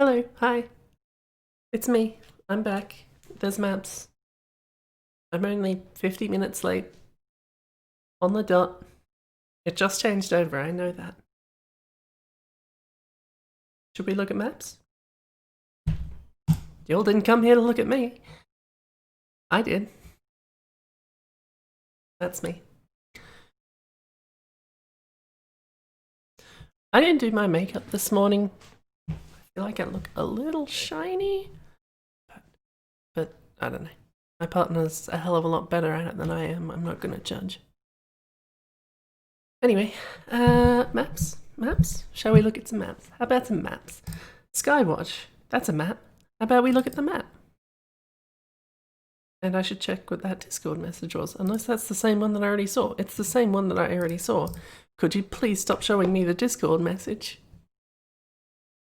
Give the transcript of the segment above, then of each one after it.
Hello, hi. It's me. I'm back. There's maps. I'm only 50 minutes late. On the dot. It just changed over, I know that. Should we look at maps? Y'all didn't come here to look at me. I did. That's me. I didn't do my makeup this morning. I feel like I look a little shiny. But I don't know. My partner's a hell of a lot better at it than I am. I'm not gonna judge. Anyway, maps? Maps? Shall we look at some maps? How about some maps? Skywatch. That's a map. How about we look at the map? And I should check what that Discord message was, unless that's the same one that I already saw. It's the same one that I already saw. Could you please stop showing me the Discord message?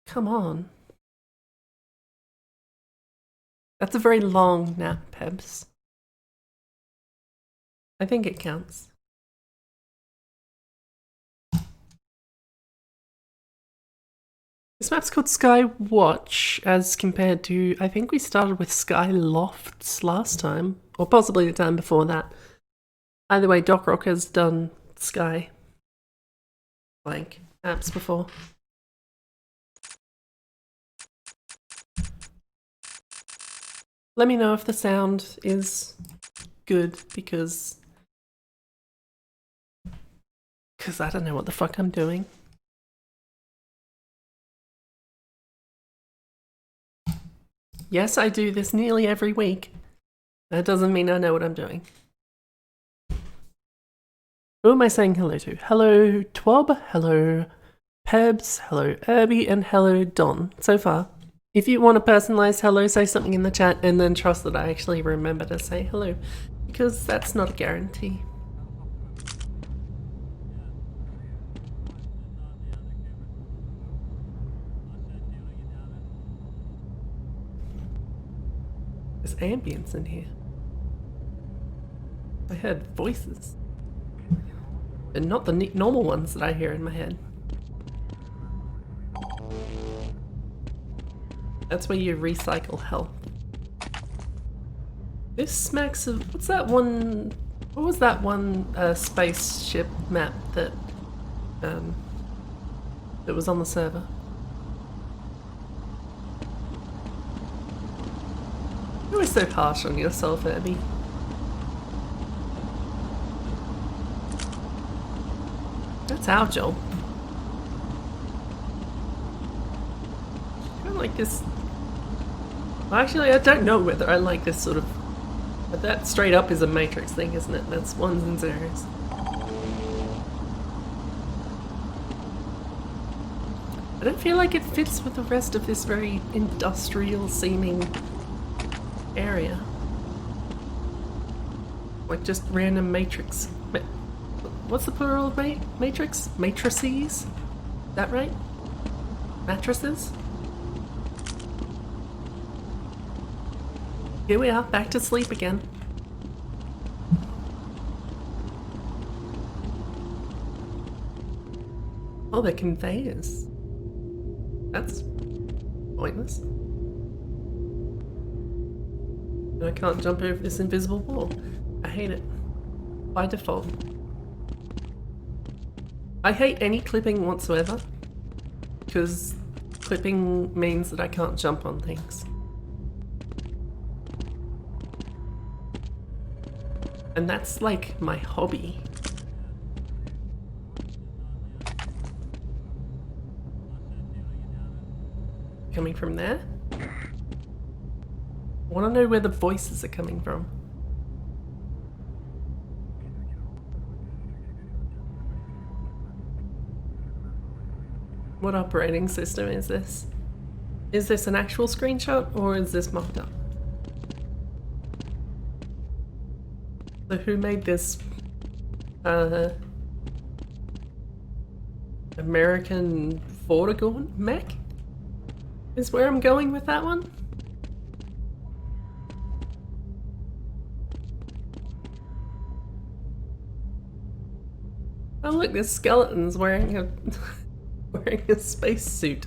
Come on. That's a very long nap, Pebs. I think it counts. This map's called Skywatch, as compared to, I think we started with Sky Lofts last time, or possibly the time before that. Either way, Doc Rock has done Sky blank apps before. Let me know if the sound is good, because I don't know what the fuck I'm doing. Yes, I do this nearly every week. That doesn't mean I know what I'm doing. Who am I saying hello to? Hello Twob, hello Pebs, hello Irby, and hello Don, so far. If you want a personalised hello, say something in the chat and then trust that I actually remember to say hello, because that's not a guarantee. There's ambience in here. I heard voices. And not the normal ones that I hear in my head. That's where you recycle health. This smacks of... what's that one... what was that one spaceship map that was on the server? You're always so harsh on yourself, Irby. That's our job. I don't like this. Well, actually, I don't know whether I like this sort of. But that straight up is a matrix thing, isn't it? That's ones and zeros. I don't feel like it fits with the rest of this very industrial seeming area. Like just random matrix. What's the plural of matrix? Matrices? Is that right? Mattresses? Here we are, back to sleep again. Oh, they're conveyors. That's pointless. And I can't jump over this invisible wall. I hate it. By default. I hate any clipping whatsoever, because clipping means that I can't jump on things. And that's like my hobby. Coming from there? I want to know where the voices are coming from. What operating system is this? Is this an actual screenshot or is this mocked up? So who made this American Vortigaunt mech? Is where I'm going with that one? Oh look, there's skeletons wearing a wearing a spacesuit.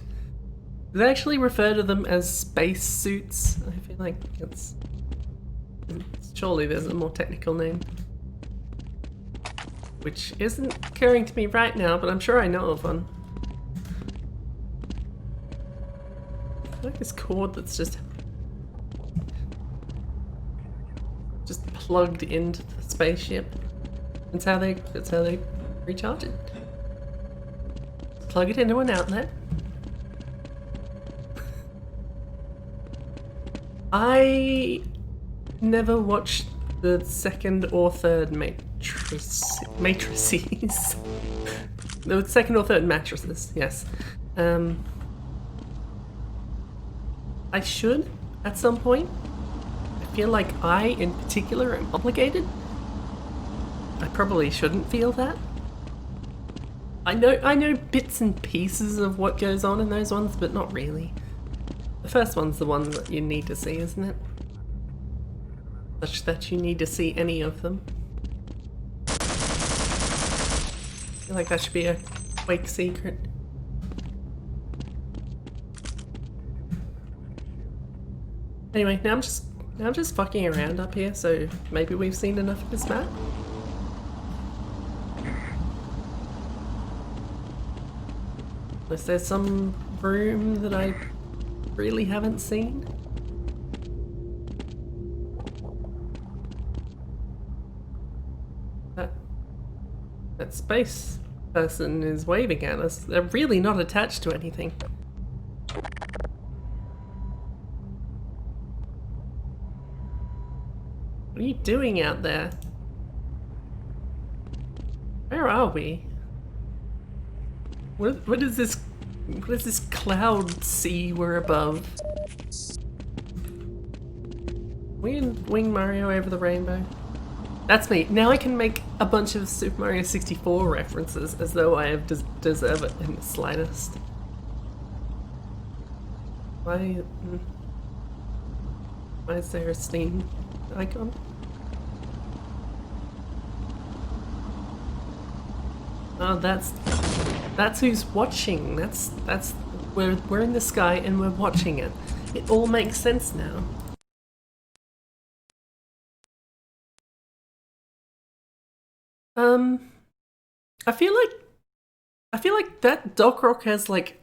Do they actually refer to them as space suits? I feel like it's... Surely there's a more technical name. Which isn't occurring to me right now, but I'm sure I know of one. I like this cord that's just plugged into the spaceship. That's how they recharge it. Plug it into an outlet. I never watched the second or third matrices. The second or third matrices, yes. I should at some point. I feel like I, in particular, am obligated. I probably shouldn't feel that. I know bits and pieces of what goes on in those ones, but not really. The first one's the one that you need to see, isn't it? Such that you need to see any of them. I feel like that should be a Wake secret. Anyway, now I'm just fucking around up here, so maybe we've seen enough of this map. Unless there's some room that I really haven't seen. That space person is waving at us. They're really not attached to anything. What are you doing out there? Where are we? What is this cloud sea we're above? We in Wing Mario over the rainbow? That's me. Now I can make a bunch of Super Mario 64 references as though I have deserve it in the slightest. Why is there a Steam icon? Oh, that's who's watching. That's we're in the sky and we're watching it. It all makes sense now. I feel like that Dock Rock has like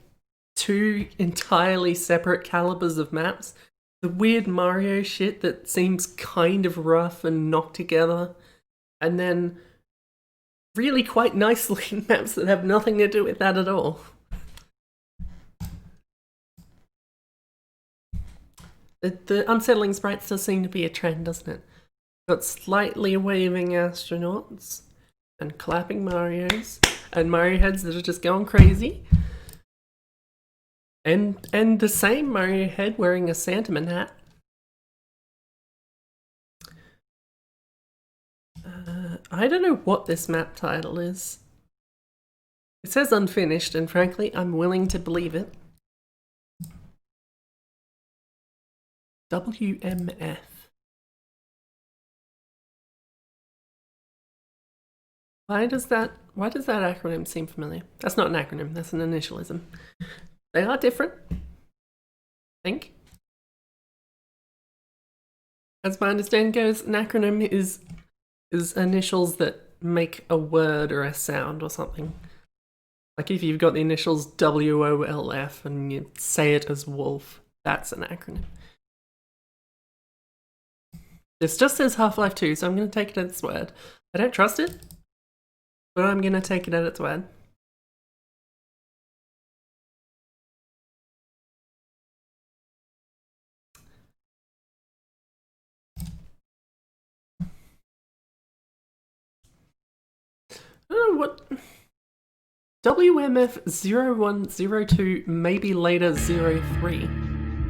two entirely separate calibers of maps. The weird Mario shit that seems kind of rough and knocked together, and then really quite nice looking maps that have nothing to do with that at all. The unsettling sprites does seem to be a trend, doesn't it? Got slightly waving astronauts, and clapping Marios, and Mario heads that are just going crazy. And the same Mario head wearing a Santaman hat. I don't know what this map title is. It says unfinished, and frankly, I'm willing to believe it. WMF. Why does that acronym seem familiar? That's not an acronym, that's an initialism. They are different, I think. As my understanding goes, an acronym is initials that make a word or a sound or something. Like if you've got the initials WOLF and you say it as wolf, that's an acronym. This just says Half-Life 2, so I'm going to take it at its word. I don't trust it, but I'm going to take it at its word. I don't know what... WMF 0102, maybe later 03.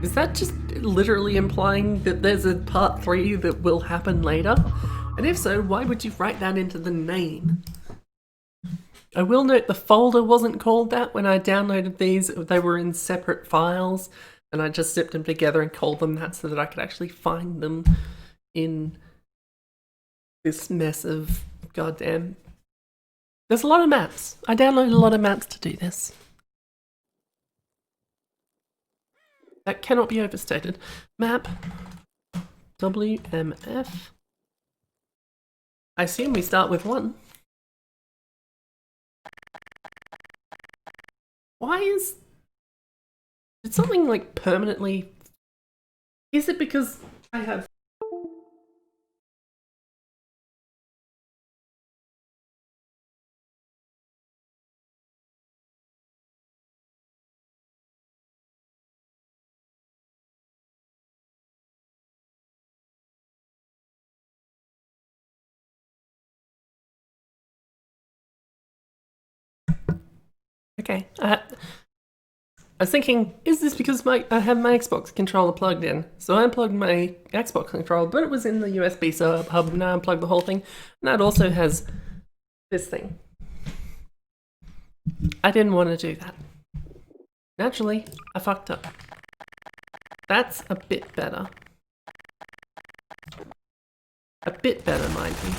Is that just literally implying that there's a part 3 that will happen later? And if so, why would you write that into the name? I will note the folder wasn't called that when I downloaded these. They were in separate files, and I just zipped them together and called them that so that I could actually find them in this mess of goddamn... There's a lot of maps. I downloaded a lot of maps to do this. That cannot be overstated. Map WMF. I assume we start with 1. Why is... Did something like permanently... Is it because I have... Okay, I was thinking, is this because I have my Xbox controller plugged in? So I unplugged my Xbox controller, but it was in the USB hub, and I unplugged the whole thing. And that also has this thing. I didn't want to do that. Naturally, I fucked up. That's a bit better. A bit better, mind you.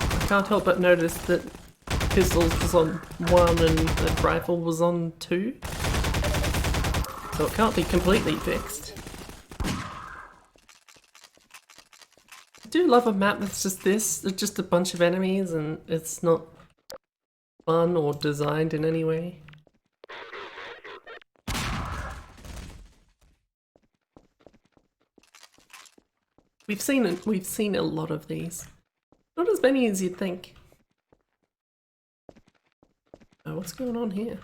I can't help but notice that pistols was on 1 and the rifle was on 2. So it can't be completely fixed. I do love a map that's just this. It's just a bunch of enemies and it's not fun or designed in any way. We've seen a lot of these. Not as many as you'd think. Oh, what's going on here?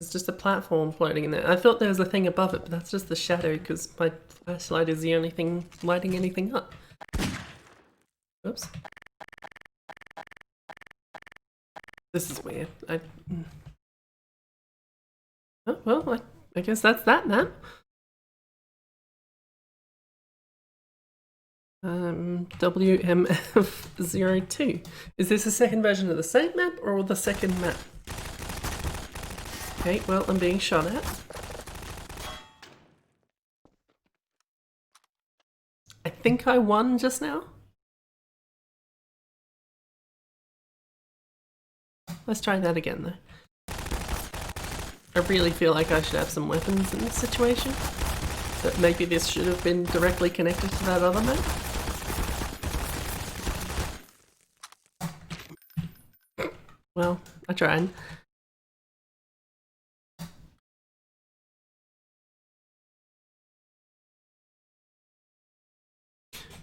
It's just a platform floating in there. I thought there was a thing above it, but that's just the shadow because my flashlight is the only thing lighting anything up. Oops. This is weird. Oh, well, I guess that's that map. WMF02. Is this a second version of the same map or the second map? Okay, well, I'm being shot at. I think I won just now. Let's try that again, though. I really feel like I should have some weapons in this situation. But maybe this should have been directly connected to that other map. Well, I tried.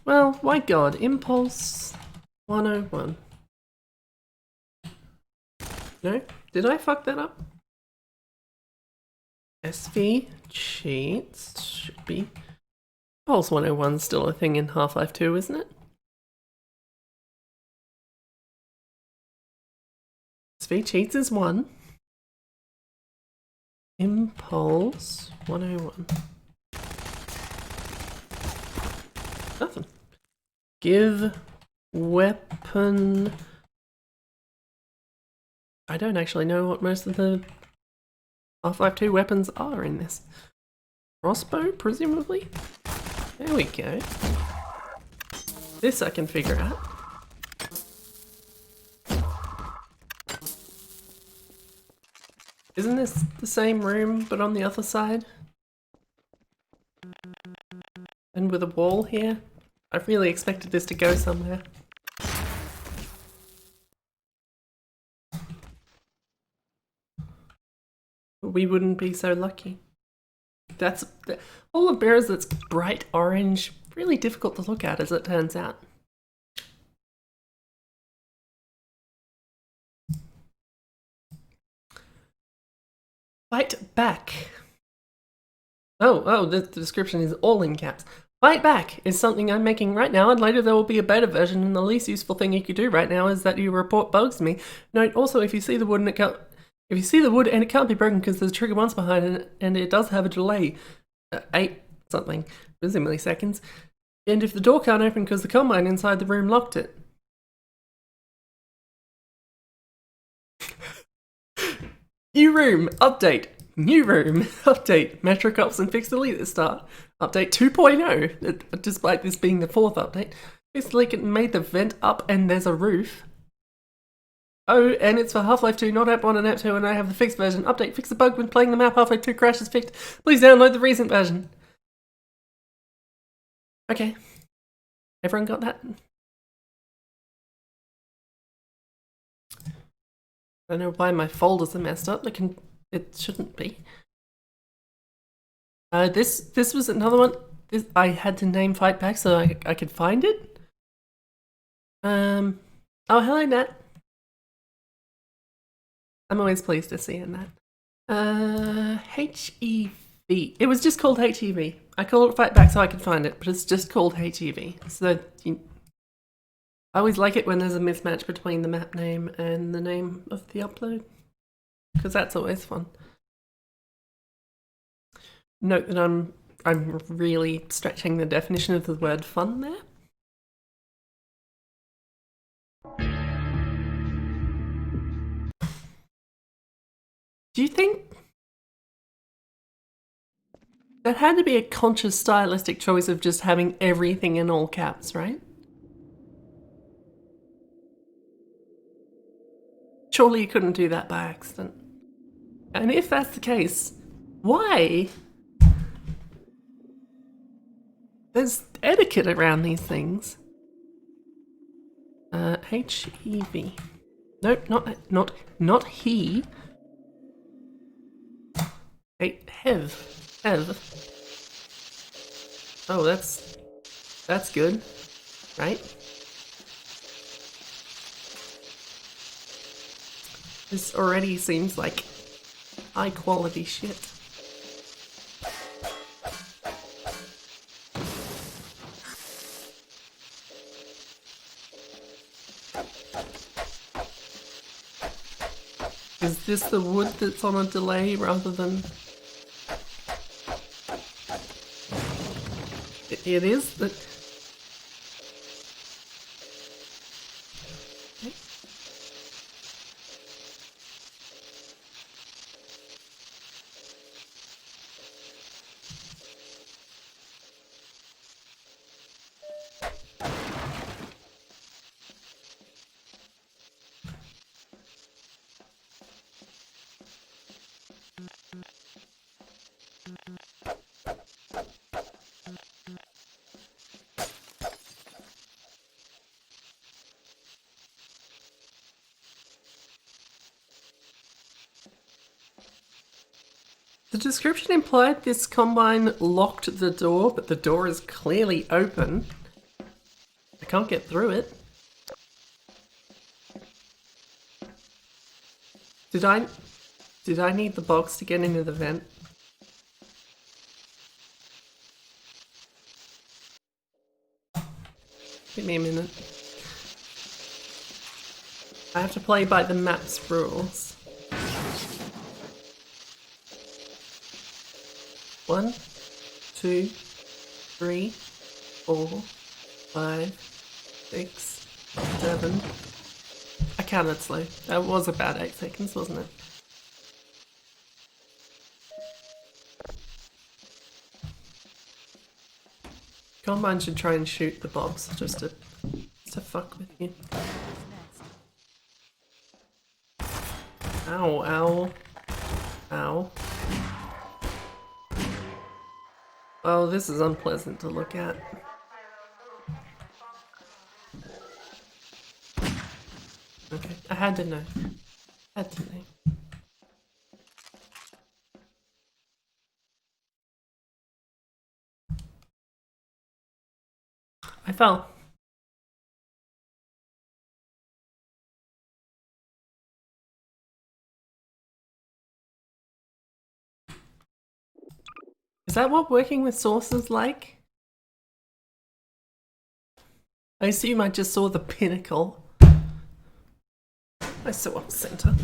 Well, my god, Impulse 101. No? Did I fuck that up? SV cheats should be. Impulse 101 is still a thing in Half-Life 2, isn't it? SV cheats is 1. Impulse 101. Nothing. Give weapon. I don't actually know what most of the Half-Life 2 weapons are in this. Crossbow, presumably? There we go. This I can figure out. Isn't this the same room, but on the other side? And with a wall here? I really expected this to go somewhere. We wouldn't be so lucky. That's all of bears that's bright orange, really difficult to look at as it turns out. Fight back. Oh, the description is all in caps. Fight back is something I'm making right now, and later there will be a beta version, and the least useful thing you could do right now is that you report bugs to me. Note also, if you see the wood and it can't be broken because there's a trigger once behind it, and it does have a delay, 8 something, presumably milliseconds, and if the door can't open because the combine inside the room locked it. New room, update. New room, update. Metro Cops and Fix the Leak at the start. Update 2.0, despite this being the 4th update. Fix the leak and made the vent up and there's a roof. Oh, and it's for Half-Life 2, not App 1 and App 2, and I have the fixed version. Update, fix the bug when playing the map. Half-Life 2 crash is fixed. Please download the recent version. Okay. Everyone got that? I don't know why my folders are messed up. It shouldn't be. This was another one. I had to name Fight Back so I could find it. Oh, hello, Nat. I'm always pleased to see you, Nat. HEV. It was just called HEV. I call it Fight Back so I can find it, but it's just called HEV. So I always like it when there's a mismatch between the map name and the name of the upload, because that's always fun. Note that I'm really stretching the definition of the word fun there. Do you think that had to be a conscious stylistic choice of just having everything in all caps, right? Surely you couldn't do that by accident. And if that's the case, why? There's etiquette around these things. HEV. Nope, not he. Hey, Hev. Oh, that's good, right? This already seems like high quality shit. Is this the wood that's on a delay rather than... It is? But... The description implied this combine locked the door, but the door is clearly open. I can't get through it. Did I need the box to get into the vent? Give me a minute. I have to play by the map's rules. 1, 2, 3, 4, 5, 6, 7. I counted slow. That was about 8 seconds, wasn't it? Combine should try and shoot the box just to fuck with you. Ow, ow. Ow. Oh, this is unpleasant to look at. Okay, I had to know. Had to know. I fell. Is that what working with sources is like? I assume I just saw the pinnacle. I saw off center.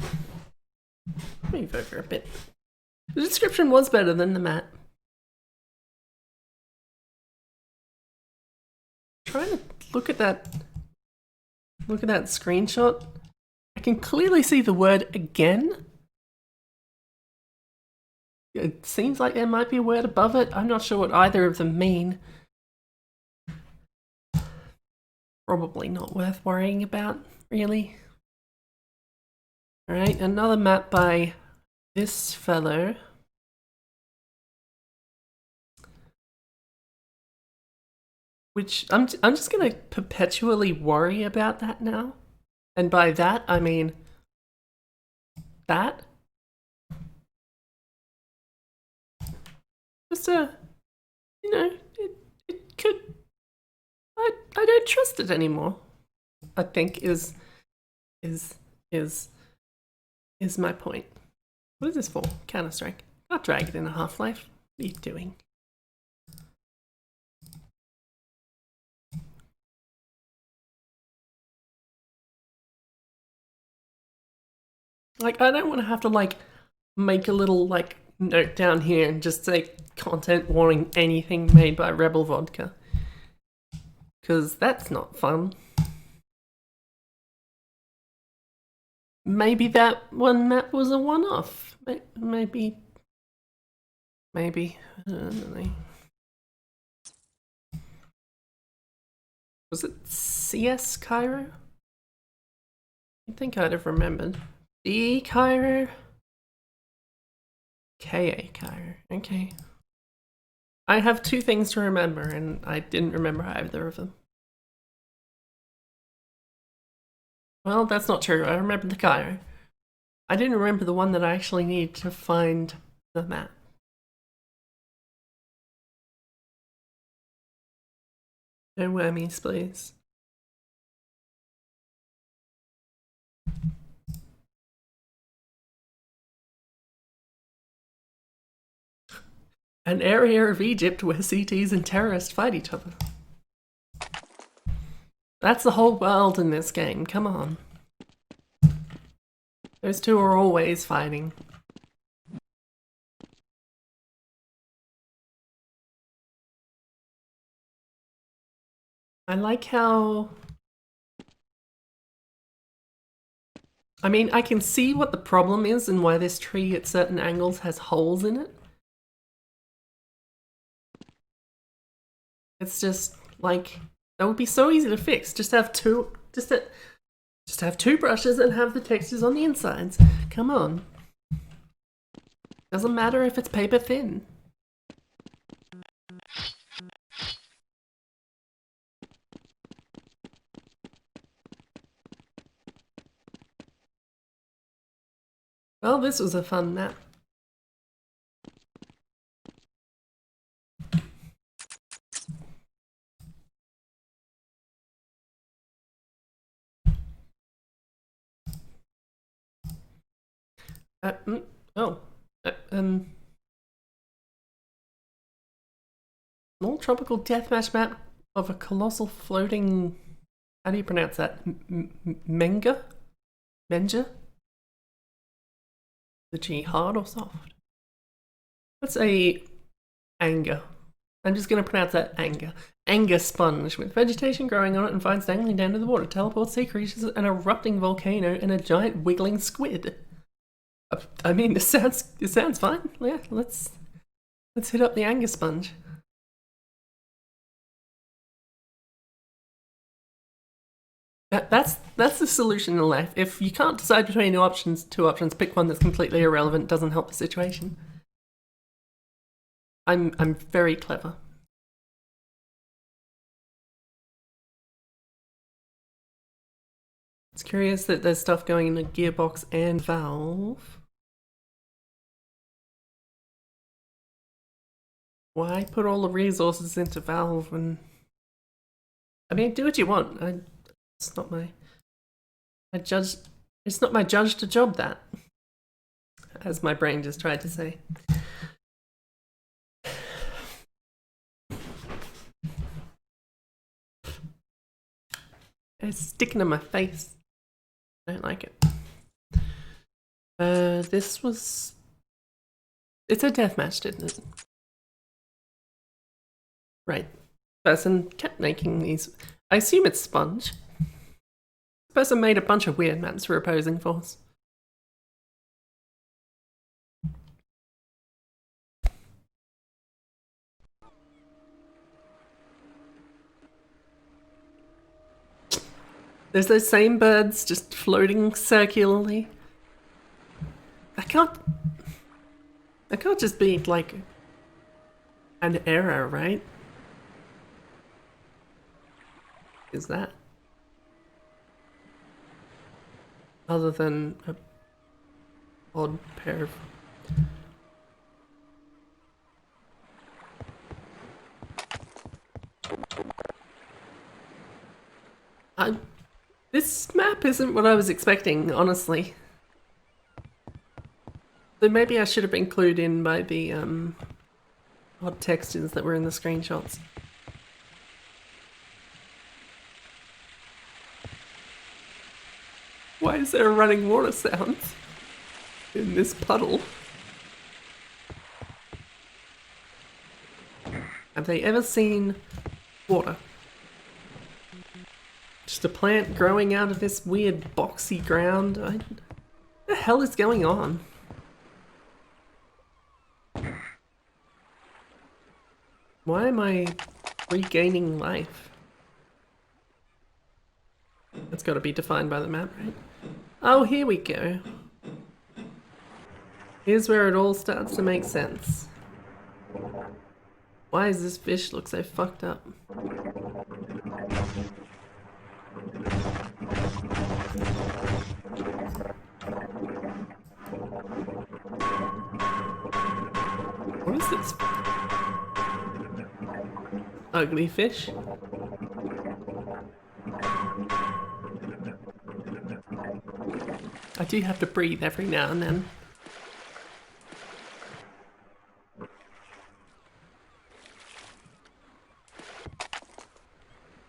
Move over a bit. The description was better than the map. Trying to look at that screenshot. I can clearly see the word again. It seems like there might be a word above it. I'm not sure what either of them mean. Probably not worth worrying about, really. Alright, another map by this fellow. Which I'm just gonna perpetually worry about that now. And by that I mean that. Just you know, it could I don't trust it anymore. I think is my point. What is this for? Counter-Strike. Can't drag it in a Half-Life. What are you doing? Like, I don't want to have to, like, make a little, like, note down here and just say content warning anything made by Rebel Vodka. Because that's not fun. Maybe that one map was a one-off. Maybe. I don't know. Was it CS Cairo? I think I'd have remembered. D Cairo? KA Cairo. Okay. I have two things to remember, and I didn't remember either of them. Well, that's not true. I remember the Cairo. I didn't remember the one that I actually need to find the map. No whammies, please. An area of Egypt where CTs and terrorists fight each other. That's the whole world in this game, come on. Those two are always fighting. I like how... I mean, I can see what the problem is and why this tree at certain angles has holes in it. It's just, like, that would be so easy to fix. Just have two brushes and have the textures on the insides. Come on. Doesn't matter if it's paper thin. Well, this was a fun map. Small tropical deathmatch map of a colossal floating... How do you pronounce that? Menga? Menja? The G hard or soft? Let's say anger. I'm just going to pronounce that anger. Anger sponge with vegetation growing on it and vines dangling down to the water. Teleports sea creatures, an erupting volcano, and a giant wiggling squid. I mean, it sounds fine. Yeah, let's hit up the anger sponge. That's the solution in life. If you can't decide between two options, pick one that's completely irrelevant, doesn't help the situation. I'm very clever. It's curious that there's stuff going in the gearbox and valve. Why put all the resources into valve when... I mean, do what you want. It's not my judge. It's not my judge to job that, as my brain just tried to say. It's sticking to my face. I don't like it. This was... It's a deathmatch, didn't it? Right. Person kept making these... I assume it's Sponge. This person made a bunch of weird maps for opposing force. There's those same birds just floating circularly. I can't just be like an error, right? Is that? Other than a odd pair of... This map isn't what I was expecting, honestly. So maybe I should have been clued in by the odd textures that were in the screenshots. Why is there a running water sound in this puddle? Have they ever seen water? Just a plant growing out of this weird boxy ground? What the hell is going on? Why am I regaining life? That's got to be defined by the map, right? Oh, here we go. Here's where it all starts to make sense. Why does this fish look so fucked up? What is this? Ugly fish? I do have to breathe every now and then.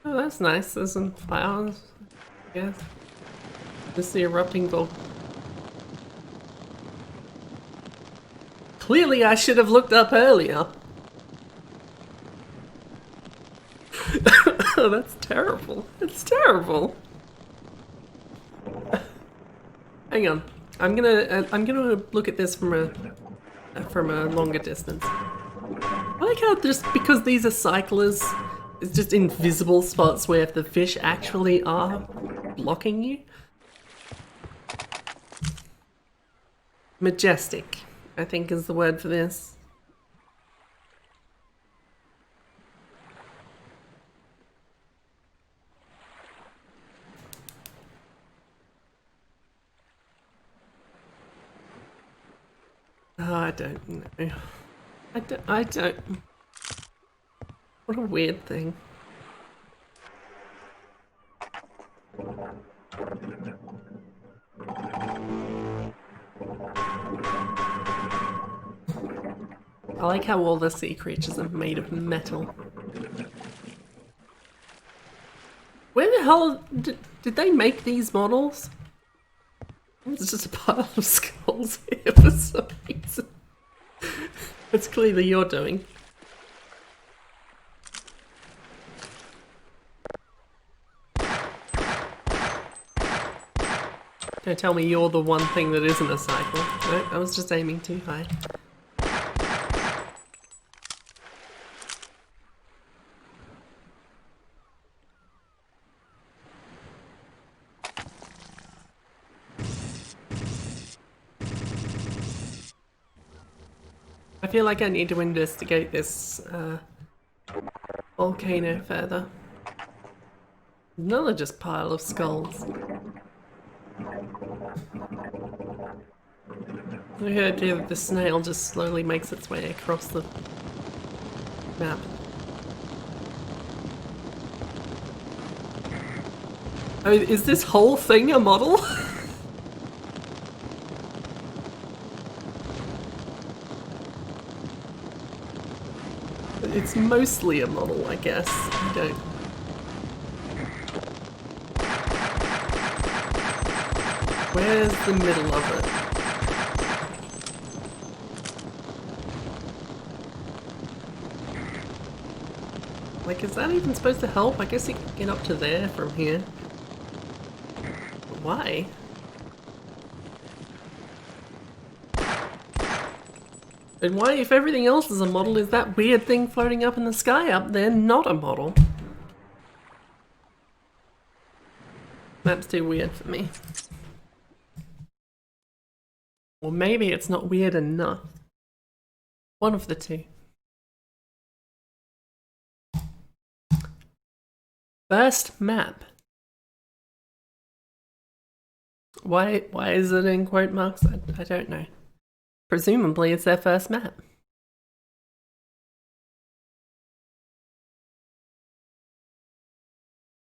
Oh, that's nice. There's some flowers. Yes. This is the erupting volcano. Clearly I should have looked up earlier. Oh, that's terrible. It's terrible. Hang on. I'm gonna look at this from a longer distance. I like how just because these are cyclers, it's just invisible spots where the fish actually are blocking you. Majestic, I think is the word for this. Oh, I don't know. I don't. What a weird thing. I like how all the sea creatures are made of metal. Where the hell did they make these models? It's just a pile of skulls here for some reason. It's clearly you're doing. Don't tell me you're the one thing that isn't a cycle. No, I was just aiming too high. I feel like I need to investigate this volcano further. Another just pile of skulls. I heard that the snail just slowly makes its way across the map. Oh, is this whole thing a model? It's mostly a model, I guess. I don't... Where's the middle of it? Like, is that even supposed to help? I guess you can get up to there from here. But why? And why, if everything else is a model, is that weird thing floating up in the sky up there not a model? Map's too weird for me. Or maybe it's not weird enough. One of the two. First map. Why is it in quote marks? I don't know. Presumably it's their first map.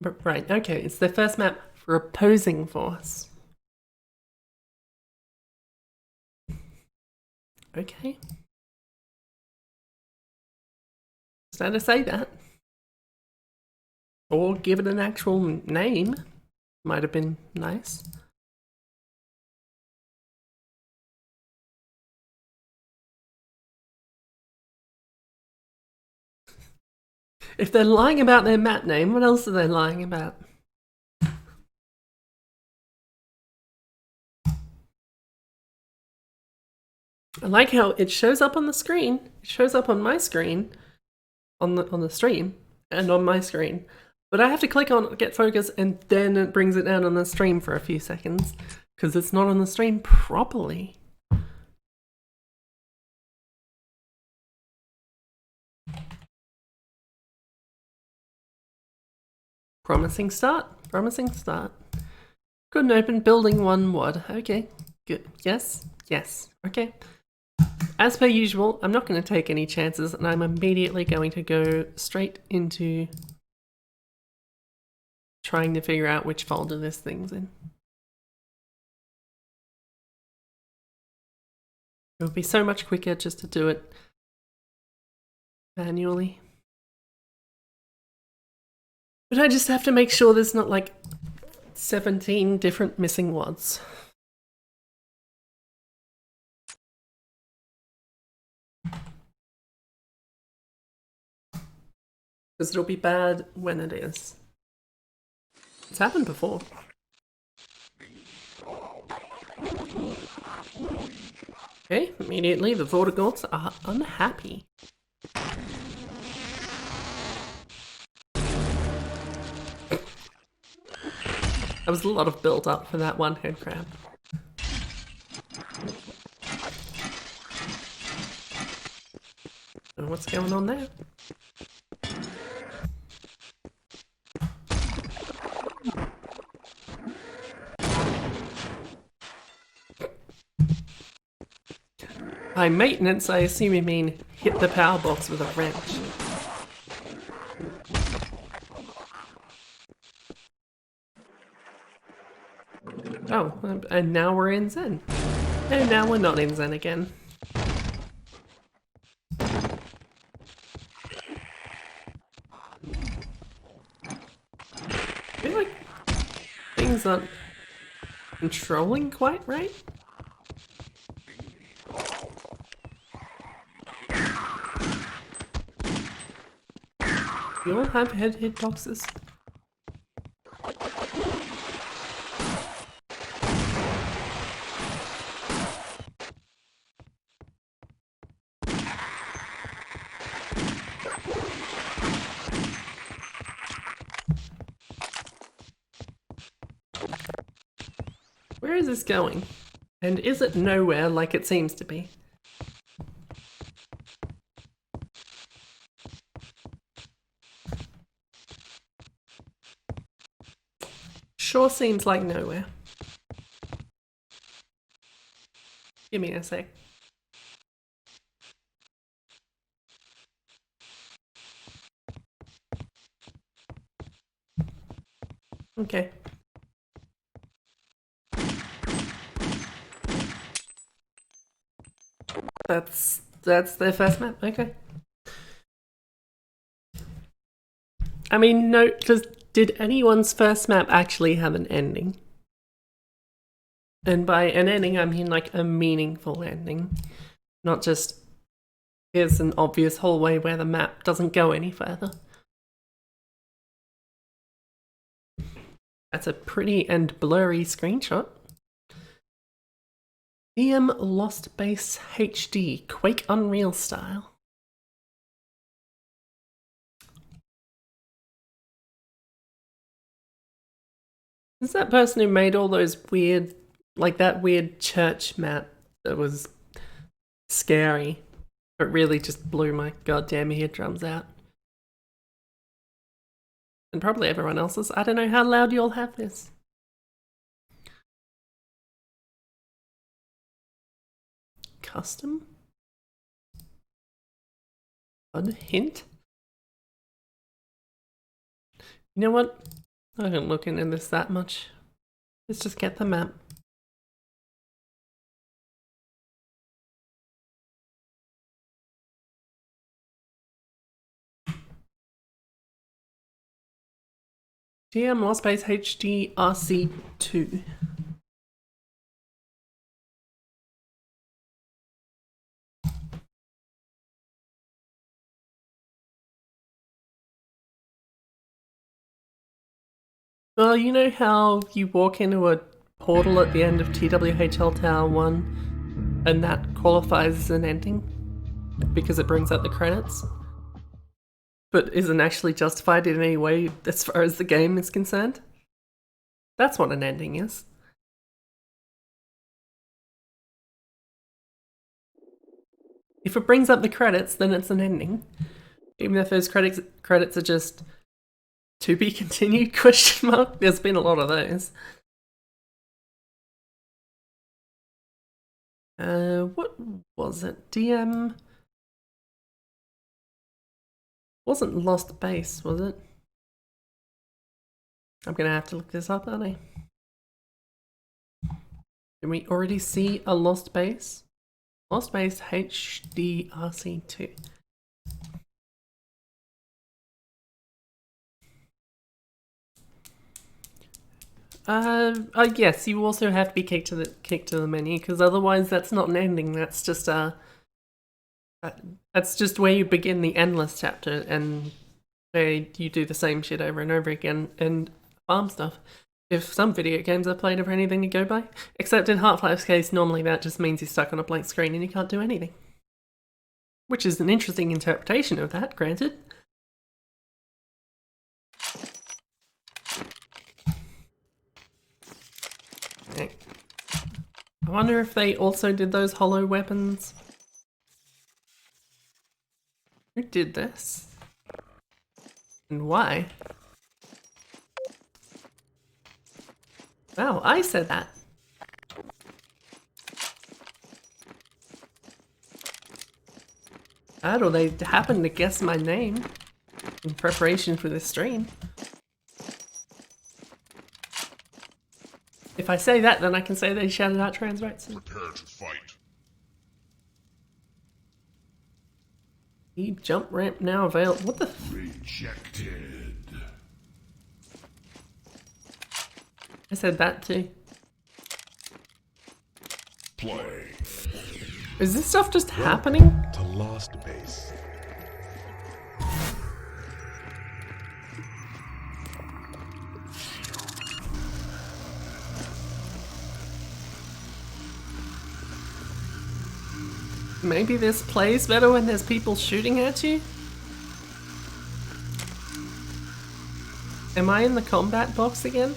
But, right, okay, it's their first map for opposing force. Okay. Is that to say that? Or give it an actual name. Might have been nice. If they're lying about their map name, what else are they lying about? I like how it shows up on the screen. It shows up on my screen, on the stream, and on my screen. But I have to click on get focus, and then it brings it down on the stream for a few seconds because it's not on the stream properly. Promising start. Promising start. Couldn't open building 1 WOD. Okay, good. Yes, yes. Okay. As per usual, I'm not going to take any chances, and I'm immediately going to go straight into trying to figure out which folder this thing's in. It would be so much quicker just to do it manually. But I just have to make sure there's not like 17 different missing WODs. Because it'll be bad when it is. It's happened before. Okay, immediately the Vortigaunts are unhappy. There was a lot of build up for that one head crab. And what's going on there? By maintenance, I assume you mean hit the power box with a wrench. Oh, and now we're in Zen. And now we're not in Zen again. I feel like things aren't controlling quite right. You all have head hitboxes? Where is this going? And is it nowhere like it seems to be? Sure seems like nowhere. Give me a sec. Okay. That's their first map. Okay. I mean, no, because did anyone's first map actually have an ending? And by an ending, I mean like a meaningful ending, not just here's an obvious hallway where the map doesn't go any further. That's a pretty and blurry screenshot. DM Lost Base HD, Quake Unreal style. Is that person who made all those weird, like that weird church map that was scary. It really just blew my goddamn eardrums out. And probably everyone else's. I don't know how loud you all have this. Custom? Odd hint? You know what? I don't look into this that much. Let's just get the map. DM lost base HDRC2. Well, you know how you walk into a portal at the end of TWHL Tower 1 and that qualifies as an ending because it brings up the credits, but isn't actually justified in any way as far as the game is concerned? That's what an ending is. If it brings up the credits, then it's an ending. Even if those credits are just to be continued question mark. There's been a lot of those. What was it? DM wasn't Lost Base, was it? I'm gonna have to look this up, aren't I? Did we already see a Lost Base? Lost Base HDRC2. Yes, you also have to be kicked to the menu because otherwise that's not an ending. That's just that's just where you begin the endless chapter, and where you do the same shit over and over again and farm stuff. If some video games are played or anything to go by, except in Half-Life's case, normally that just means you're stuck on a blank screen and you can't do anything. Which is an interesting interpretation of that, granted. I wonder if they also did those hollow weapons. Who did this? And why? Wow, I said that. Or they happened to guess my name in preparation for this stream. If I say that, then I can say they shouted out trans rights. Prepare to fight. Jump ramp now available. What the? Rejected. I said that too. Play. Is this stuff just happening? To Lost Base. Maybe this plays better when there's people shooting at you? Am I in the combat box again?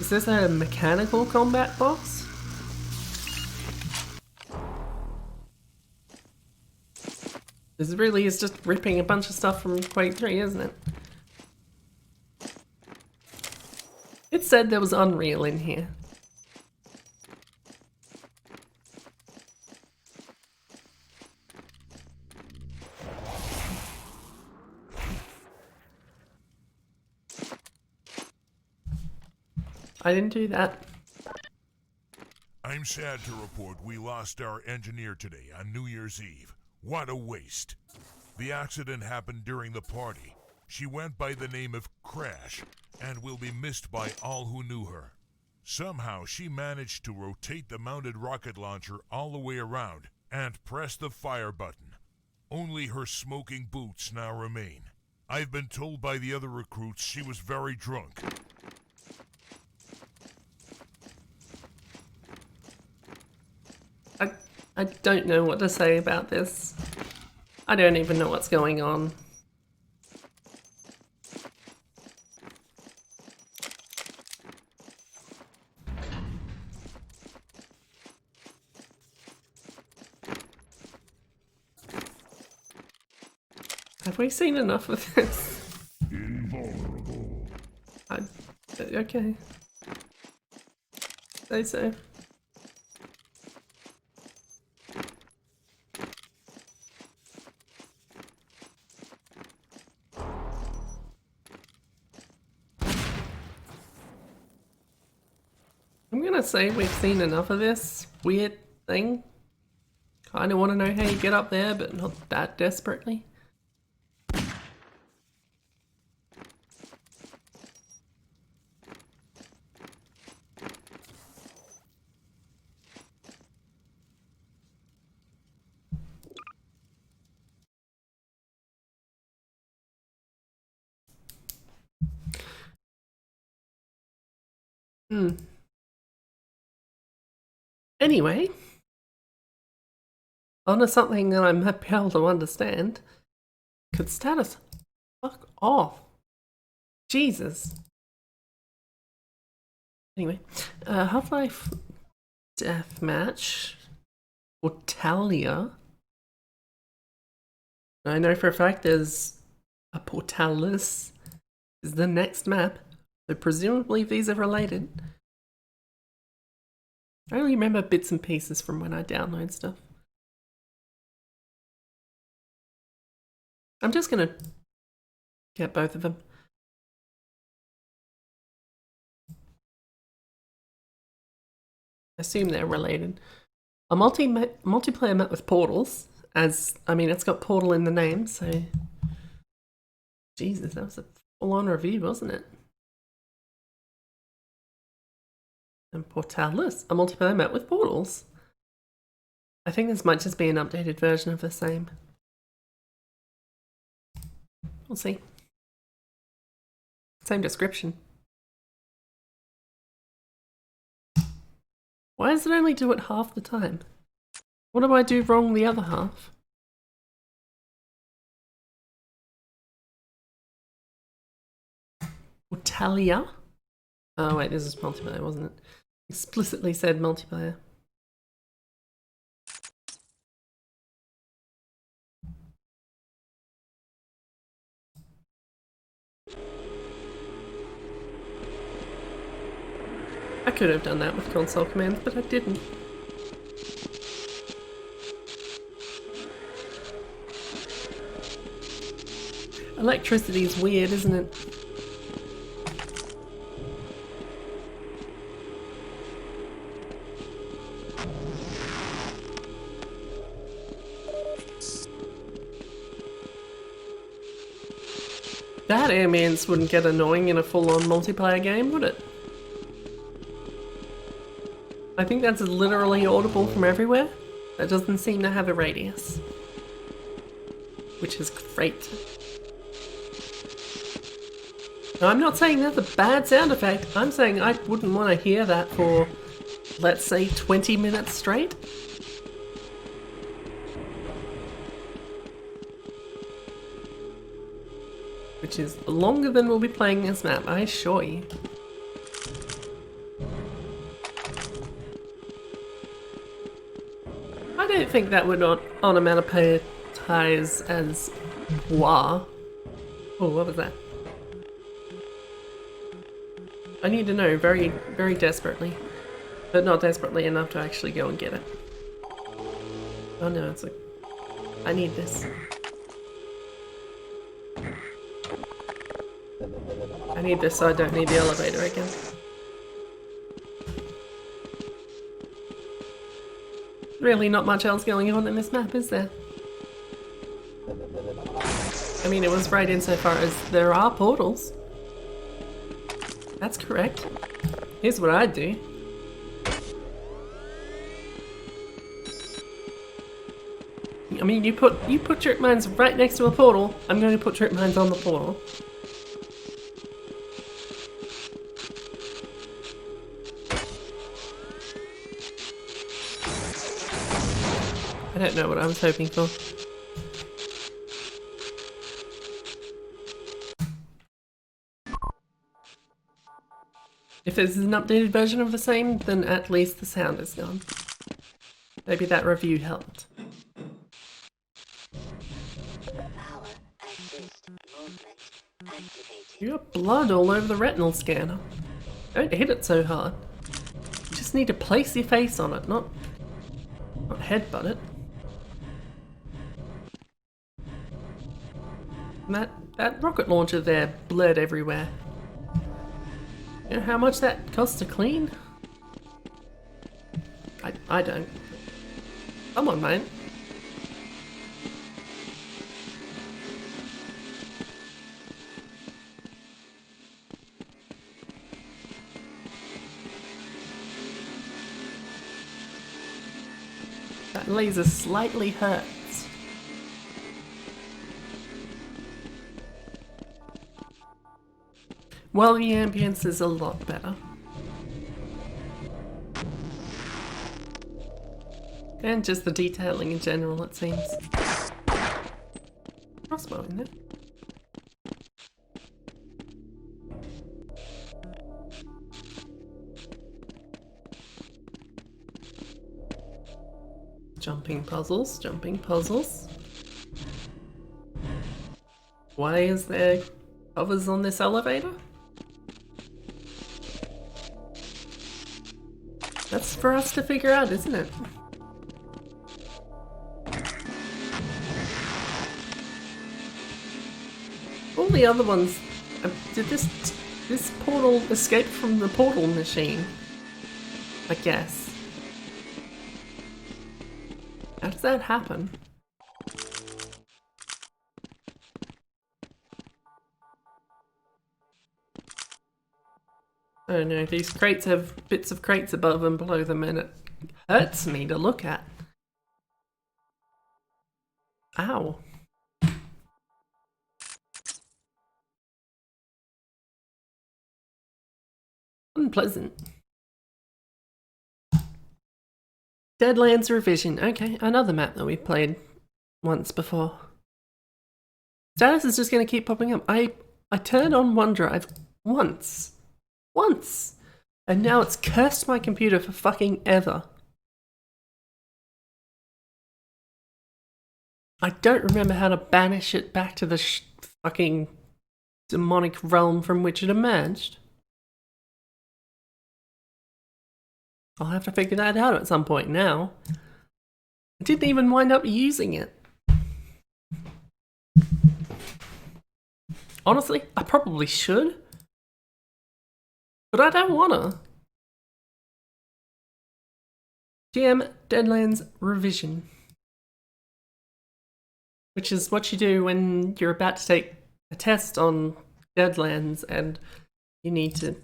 Is this a mechanical combat box? This really is just ripping a bunch of stuff from Quake 3, isn't it? It said there was Unreal in here. I didn't do that. I'm sad to report we lost our engineer today on New Year's Eve. What a waste. The accident happened during the party. She went by the name of Crash and will be missed by all who knew her. Somehow she managed to rotate the mounted rocket launcher all the way around and press the fire button. Only her smoking boots now remain. I've been told by the other recruits she was very drunk. I don't know what to say about this. I don't even know what's going on. Have we seen enough of this? Okay. Say so. I'm gonna say we've seen enough of this weird thing. Kinda wanna know how you get up there, but not that desperately. Anyway, on to something that I might be able to understand. Could status fuck off. Jesus. Anyway, Half-Life Deathmatch. Portalia. I know for a fact there's a Portalis is the next map, so presumably these are related. I only remember bits and pieces from when I download stuff. I'm just gonna get both of them. Assume they're related. A multiplayer map with portals, as, I mean, it's got portal in the name, so... Jesus, that was a full-on review, wasn't it? And Portalis, a multiplayer map with portals. I think this might just be an updated version of the same. We'll see. Same description. Why does it only do it half the time? What do I do wrong the other half? Portalia? Oh wait, this is multiplayer, wasn't it? Explicitly said multiplayer. I could have done that with console commands, but I didn't. Electricity is weird, isn't it? That ambience wouldn't get annoying in a full-on multiplayer game, would it? I think that's literally audible from everywhere. That doesn't seem to have a radius. Which is great. Now, I'm not saying that's a bad sound effect. I'm saying I wouldn't want to hear that for, let's say, 20 minutes straight. Which is longer than we'll be playing this map, I assure you. I don't think that would onomatopoeize as bois. Oh, what was that? I need to know very, very desperately. But not desperately enough to actually go and get it. Oh no, it's like... I need this. I need this so I don't need the elevator again. Really not much else going on in this map, is there? I mean, it was right insofar as there are portals. That's correct. Here's what I'd do. I mean, you put trip mines right next to a portal. I'm going to put trip mines on the portal. I don't know what I was hoping for. If this is an updated version of the same, then at least the sound is gone. Maybe that review helped. blood all over the retinal scanner. Don't hit it so hard. You just need to place your face on it, not headbutt it. And that rocket launcher there, blurred everywhere. You know how much that costs to clean? I don't. Come on, mate. That laser slightly hurts. Well, the ambience is a lot better. And just the detailing in general, it seems. Crossbow in there. Jumping puzzles, jumping puzzles. Why is there covers on this elevator? That's for us to figure out, isn't it? All the other ones... did this portal escape from the portal machine? I guess. How does that happen? Oh no, these crates have bits of crates above and below them and it hurts me to look at. Ow. Unpleasant. Deadlands Revision. Okay, another map that we played once before. Status is just going to keep popping up. I turned on OneDrive once. And now it's cursed my computer for fucking ever. I don't remember how to banish it back to the fucking demonic realm from which it emerged. I'll have to figure that out at some point now. I didn't even wind up using it. Honestly, I probably should. But I don't wanna. GM Deadlands Revision. Which is what you do when you're about to take a test on Deadlands and you need to...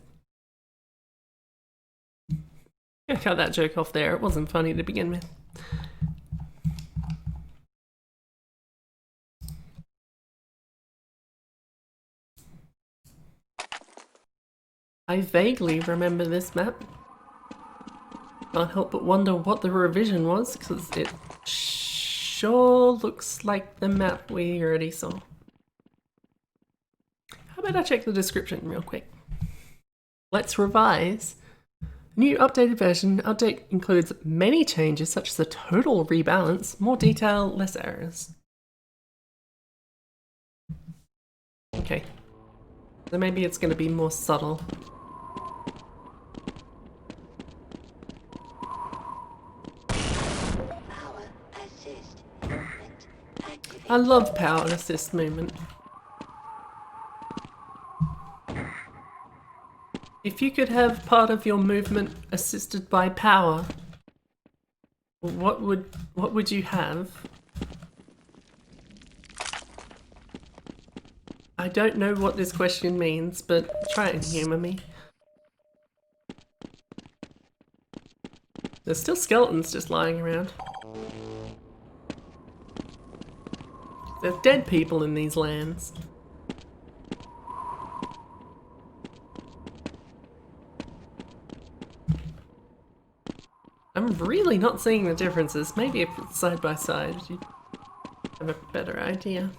I cut that joke off there, it wasn't funny to begin with. I vaguely remember this map. Can't help but wonder what the revision was, because it sure looks like the map we already saw. How about I check the description real quick? Let's revise. New updated version. Update includes many changes such as a total rebalance, more detail, less errors. Okay. So maybe it's going to be more subtle. I love power assist movement. If you could have part of your movement assisted by power, what would you have? I don't know what this question means, but try and humour me. There's still skeletons just lying around. There's dead people in these lands. I'm really not seeing the differences. Maybe if it's side by side, you'd have a better idea.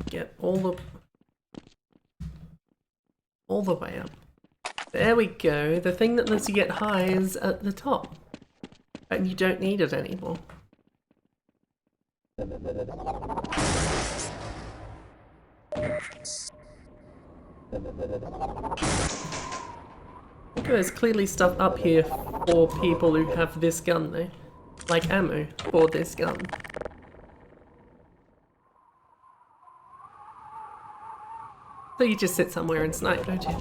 Get all the way up. There we go. The thing that lets you get high is at the top. And you don't need it anymore. Okay, there's clearly stuff up here for people who have this gun though. Like ammo for this gun. So you just sit somewhere and snipe, don't you?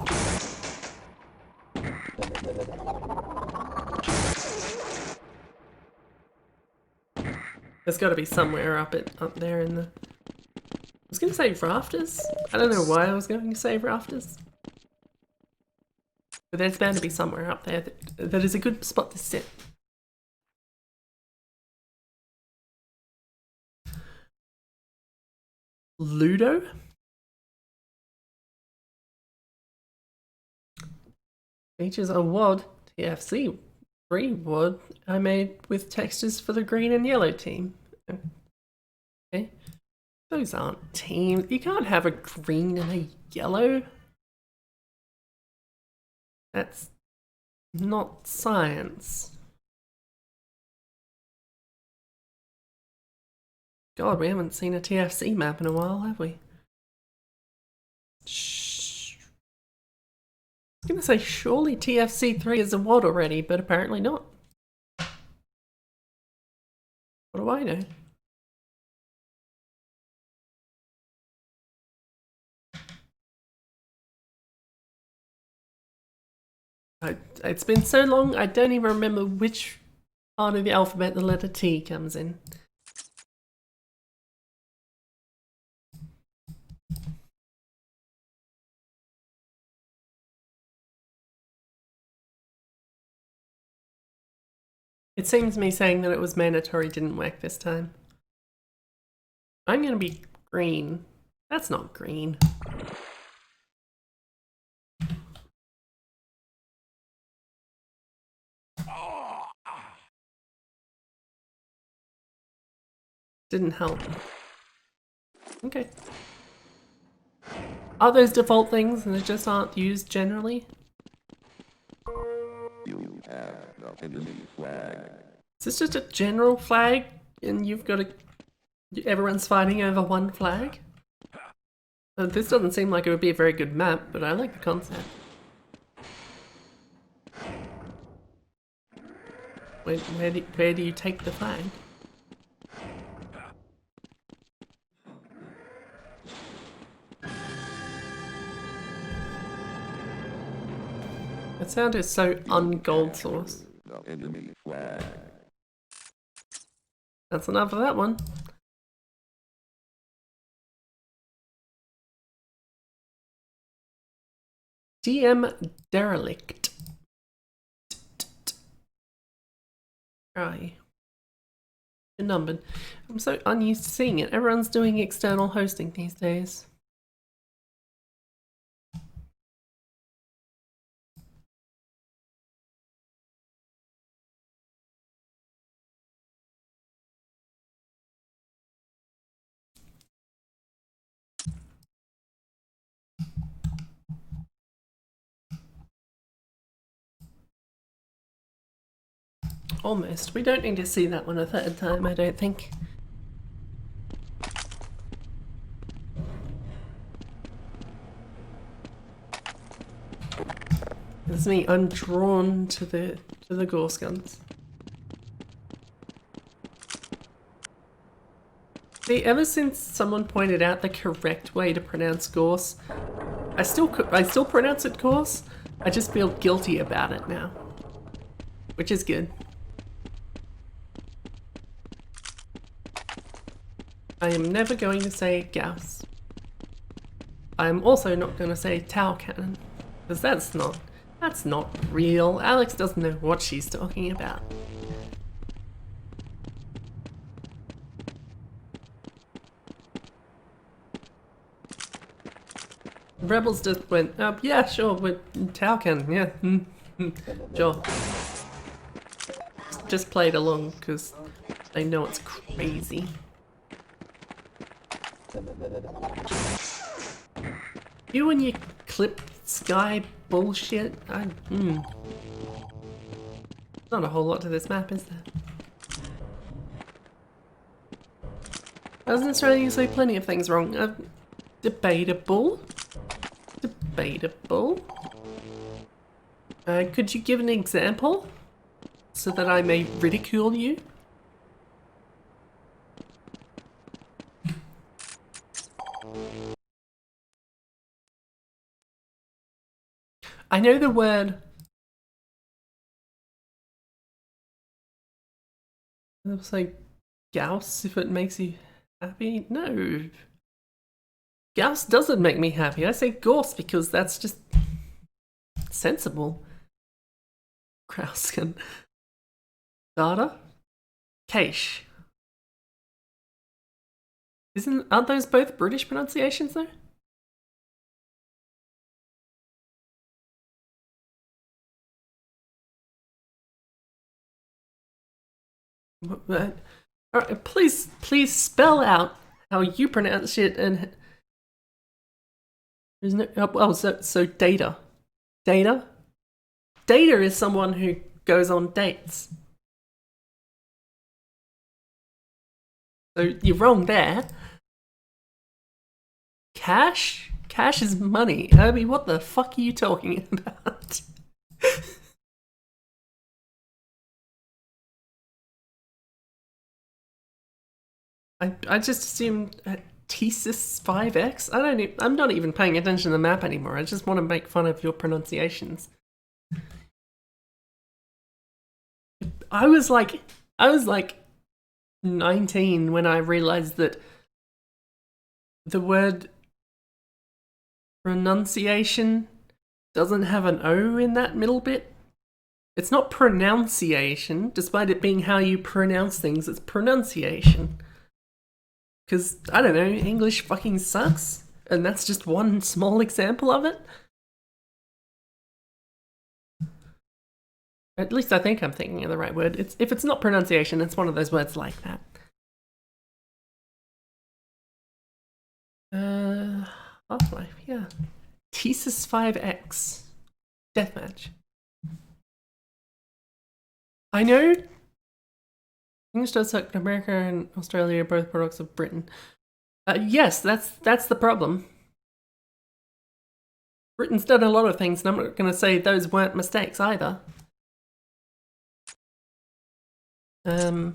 There's got to be somewhere up there in the... I was going to say rafters. I don't know why I was going to say rafters. But there's bound to be somewhere up there that is a good spot to sit. Ludo? Features a WOD TFC free WOD I made with textures for the green and yellow team. Okay. Those aren't teams. You can't have a green and a yellow. That's not science. God, we haven't seen a TFC map in a while, have we? Shh. I was gonna say, surely TFC 3 is a WOD already, but apparently not. What do I know? It's been so long, I don't even remember which part of the alphabet the letter T comes in. It seems me saying that it was mandatory didn't work this time. I'm gonna be green. That's not green. Didn't help. Okay. Are those default things and they just aren't used generally? You have no enemy flag. Is this just a general flag and you've got to... everyone's fighting over one flag? This doesn't seem like it would be a very good map, but I like the concept. Where do you take the flag? That sound is so un-gold source. No enemy flag. That's enough of that one. DM derelict. Where are you? You're numbered. I'm so unused to seeing it. Everyone's doing external hosting these days. Almost. We don't need to see that one a third time, I don't think. It's me, I'm drawn to the gorse guns. See, ever since someone pointed out the correct way to pronounce gorse, I still pronounce it gorse. I just feel guilty about it now, which is good. I am never going to say Gauss. I am also not going to say Tau cannon, because that's not real. Alex doesn't know what she's talking about. Rebels just went, yeah, sure, with Tau cannon, yeah, sure. Just played along because they know it's crazy. You and your clip sky bullshit. Not a whole lot to this map, is there? Doesn't Australia say plenty of things wrong? Debatable. Debatable. Could you give an example so that I may ridicule you? I know the word. I'll say Gauss if it makes you happy. No. Gauss doesn't make me happy. I say Gauss because that's just sensible. Krausken. Data? Cache. Aren't those both British pronunciations though? Alright, please spell out how you pronounce it and isn't it? Oh, so data. Data? Data is someone who goes on dates. So you're wrong there. Cash? Cash is money. Herbie, what the fuck are you talking about? I just assumed Thesis 5X? I'm not even paying attention to the map anymore. I just want to make fun of your pronunciations. I was like 19 when I realized that the word pronunciation doesn't have an O in that middle bit. It's not pronunciation, despite it being how you pronounce things, it's pronunciation. Because, I don't know, English fucking sucks, and that's just one small example of it. At least I think I'm thinking of the right word. If it's not pronunciation, it's one of those words like that. Half-Life, yeah. Thesis 5X. Deathmatch. I know English does suck, but America and Australia are both products of Britain. Yes, that's the problem. Britain's done a lot of things, and I'm not going to say those weren't mistakes either. I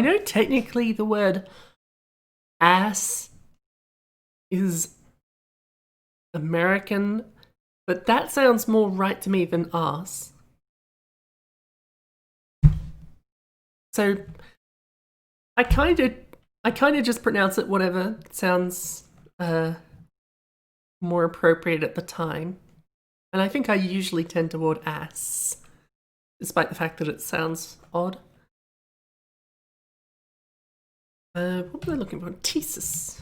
know technically the word ass is American, but that sounds more right to me than arse. So I kind of just pronounce it whatever sounds more appropriate at the time, and I think I usually tend toward ass, despite the fact that it sounds odd. What was I looking for? Thesis.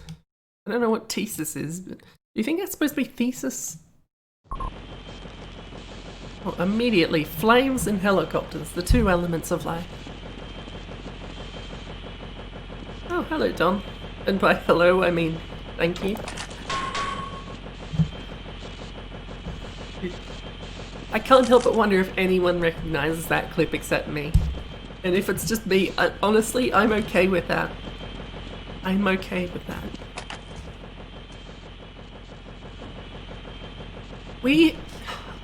I don't know what thesis is, but do you think that's supposed to be thesis? Oh, immediately, flames and helicopters, the two elements of life. Oh, hello, Don. And by hello, I mean thank you. I can't help but wonder if anyone recognizes that clip except me. And if it's just me, honestly, I'm okay with that. I'm okay with that.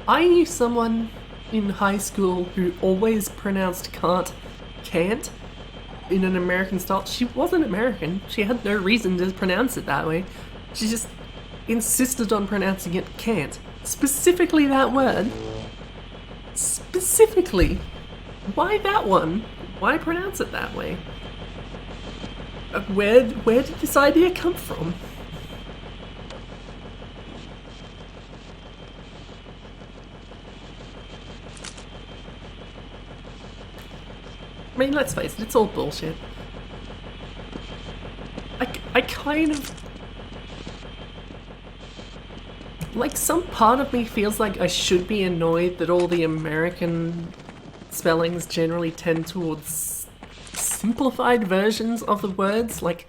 I knew someone in high school who always pronounced can't in an American style. She wasn't American. She had no reason to pronounce it that way. She just insisted on pronouncing it can't. Specifically that word. Specifically. Why that one? Why pronounce it that way? Where did this idea come from? I mean, let's face it, it's all bullshit. I kind of... Like, some part of me feels like I should be annoyed that all the American spellings generally tend towards simplified versions of the words, like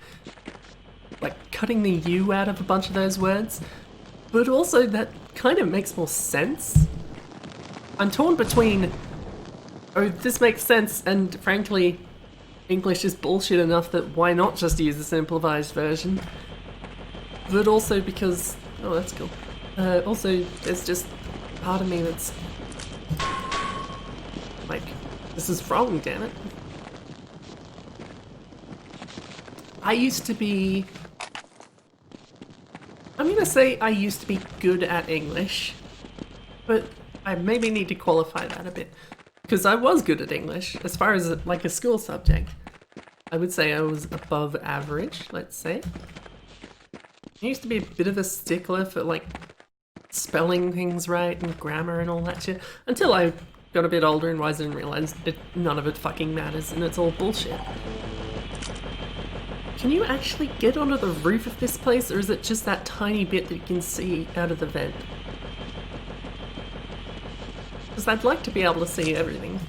cutting the U out of a bunch of those words. But also, that kind of makes more sense. I'm torn between... Oh, this makes sense, and frankly, English is bullshit enough that why not just use the simplified version? but also because, oh, that's cool. Also, there's just part of me that's like, this is wrong, damn it. I used to be, I'm gonna say I used to be good at English, but I maybe need to qualify that a bit. Because I was good at English, as far as like a school subject. I would say I was above average, let's say. I used to be a bit of a stickler for like spelling things right and grammar and all that shit, until I got a bit older and wiser and realized none of it fucking matters and it's all bullshit. Can you actually get onto the roof of this place, or is it just that tiny bit that you can see out of the vent? Because I'd like to be able to see everything.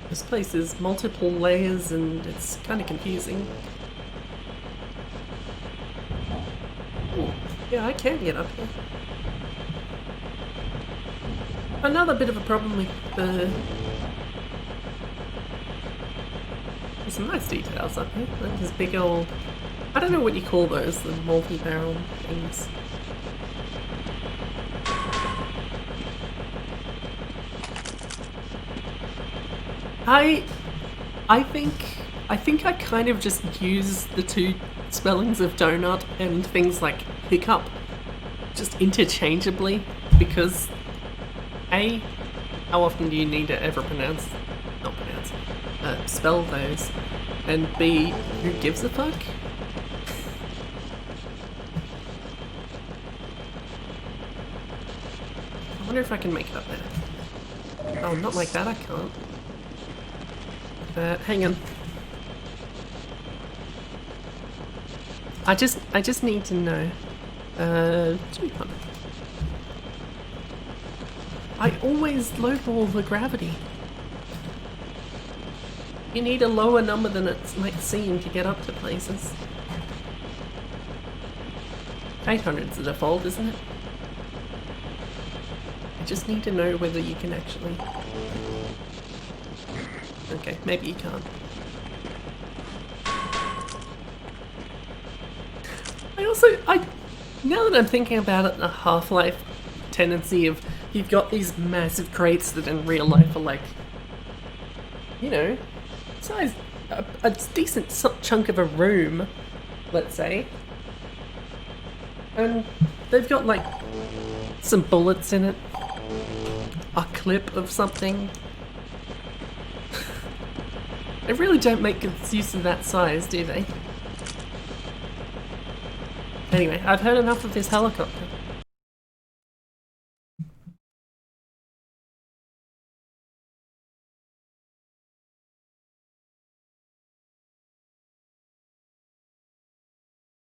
This place is multiple layers and it's kind of confusing. Ooh, yeah, I can get up here. Another bit of a problem with the... There's some nice details up here. Like this big old... I don't know what you call those, the multi-barrel things. I think I kind of just use the two spellings of donut and things like hiccup just interchangeably because A, how often do you need to ever spell those, and B, who gives a fuck? I wonder if I can make it up there. Oh, not like that, I can't. Hang on. I just need to know. 200. I always lowball the gravity. You need a lower number than it might seem to get up to places. 800's the default, isn't it? I just need to know whether you can actually... Okay, maybe you can't. Now that I'm thinking about it, the Half-Life tendency of you've got these massive crates that in real life are like, you know, size, a decent chunk of a room, let's say. And they've got like some bullets in it, a clip of something. They really don't make good use of that size, do they? Anyway, I've heard enough of this helicopter.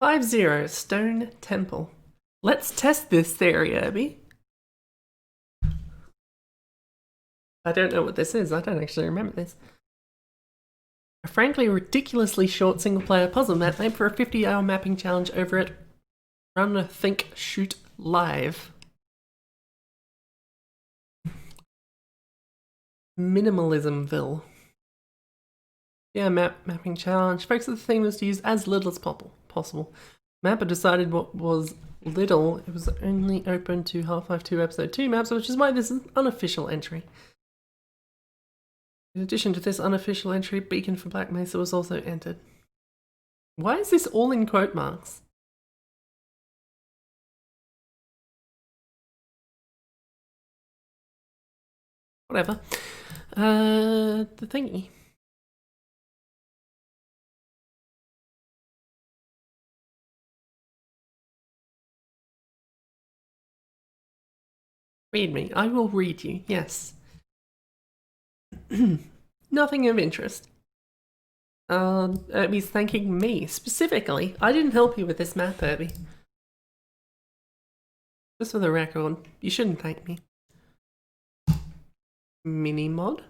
'50 Stone Temple. Let's test this theory, Abby. I don't know what this is. I don't actually remember this. A frankly ridiculously short single-player puzzle map made for a 50-hour mapping challenge over at Run, Think, Shoot Live. Minimalismville. Yeah, mapping challenge. Focus of the theme was to use as little as possible. Mapper decided what was little. It was only open to Half-Life 2 Episode 2 maps, which is why this is an unofficial entry. In addition to this unofficial entry, Beacon for Black Mesa was also entered. Why is this all in quote marks? Whatever. The thingy. Read me. I will read you, yes. Nothing of interest. He's thanking me, specifically. I didn't help you with this map, Herbie. Just for the record, you shouldn't thank me. Mini mod?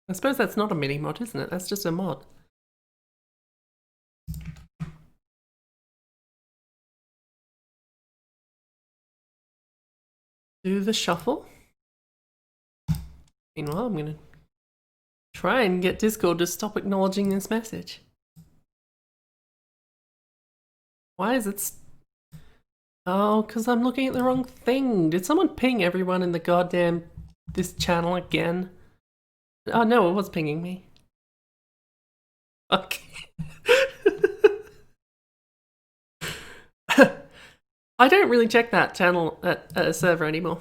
I suppose that's not a mini mod, isn't it? That's just a mod. Do the shuffle. Meanwhile, I'm gonna Try and get Discord to stop acknowledging this message. Why is it... Oh, because I'm looking at the wrong thing. Did someone ping everyone in the goddamn... this channel again? Oh no, it was pinging me. Okay. I don't really check that channel at a server anymore.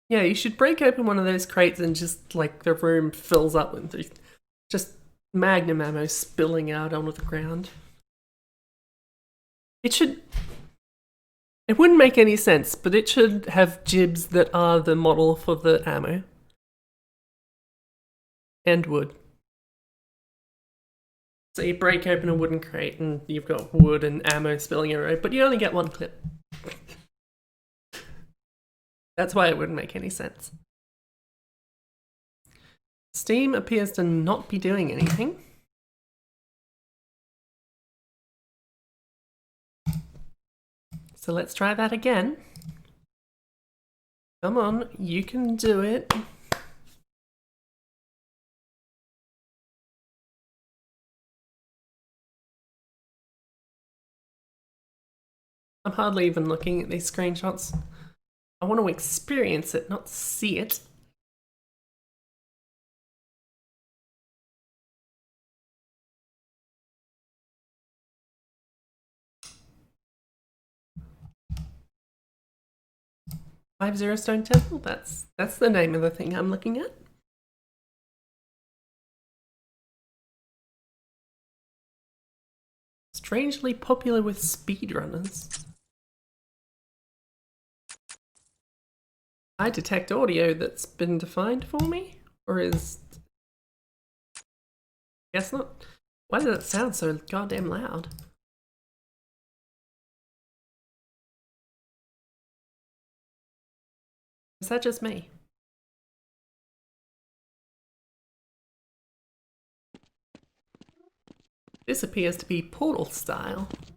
Yeah, you should break open one of those crates and just, like, the room fills up with just magnum ammo spilling out onto the ground. It should... It wouldn't make any sense, but it should have jibs that are the model for the ammo. And wood. So you break open a wooden crate and you've got wood and ammo spilling everywhere, but you only get one clip. That's why it wouldn't make any sense. Steam appears to not be doing anything. So let's try that again. Come on, you can do it. I'm hardly even looking at these screenshots. I want to experience it, not see it. $50 Stone Temple, that's the name of the thing I'm looking at. Strangely popular with speedrunners. I detect audio that's been defined for me? Or is... Guess not. Why does it sound so goddamn loud? Is that just me? This appears to be Portal style, as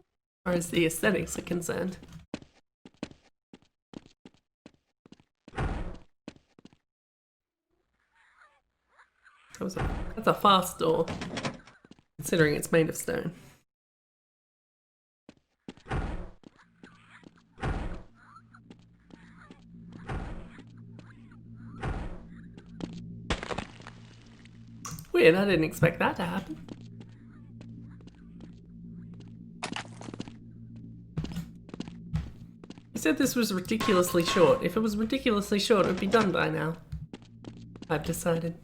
far as the aesthetics are concerned. That's a fast door, considering it's made of stone. Weird, I didn't expect that to happen. You said this was ridiculously short. If it was ridiculously short, it would be done by now. I've decided.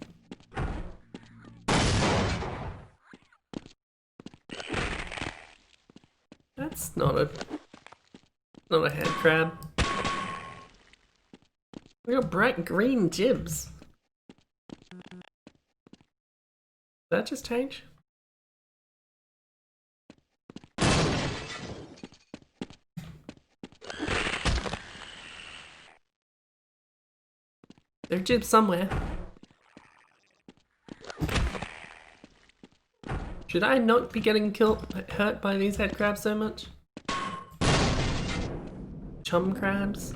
That's not a head crab. Real bright green jibs. Did that just change? They're jibs somewhere. Should I not be getting hurt by these head crabs so much? Chum crabs?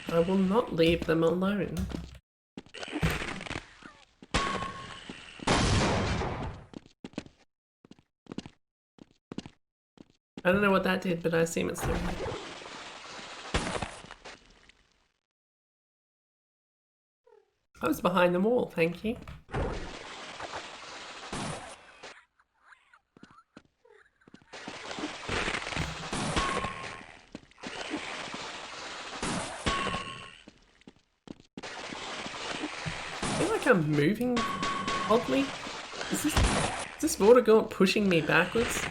I will not leave them alone. I don't know what that did, but I assume it's there. I was behind the wall, thank you. I feel like I'm moving oddly. Is this water going pushing me backwards?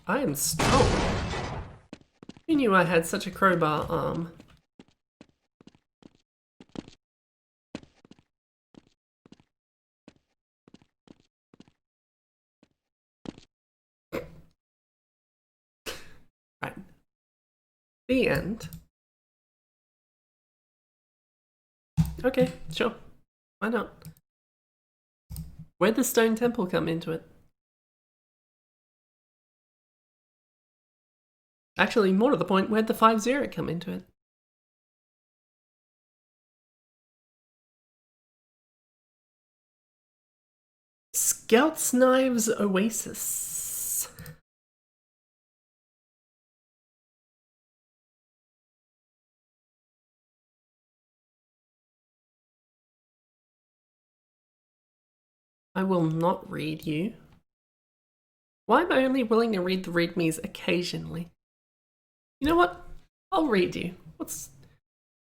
I am strong. Who knew I had such a crowbar arm? The end. Okay, sure. Why not? Where'd the stone temple come into it? Actually, more to the point, where'd the 5-0 come into it? Scout's Knives Oasis. I will not read you. Why am I only willing to read the readmes occasionally? You know what? I'll read you. What's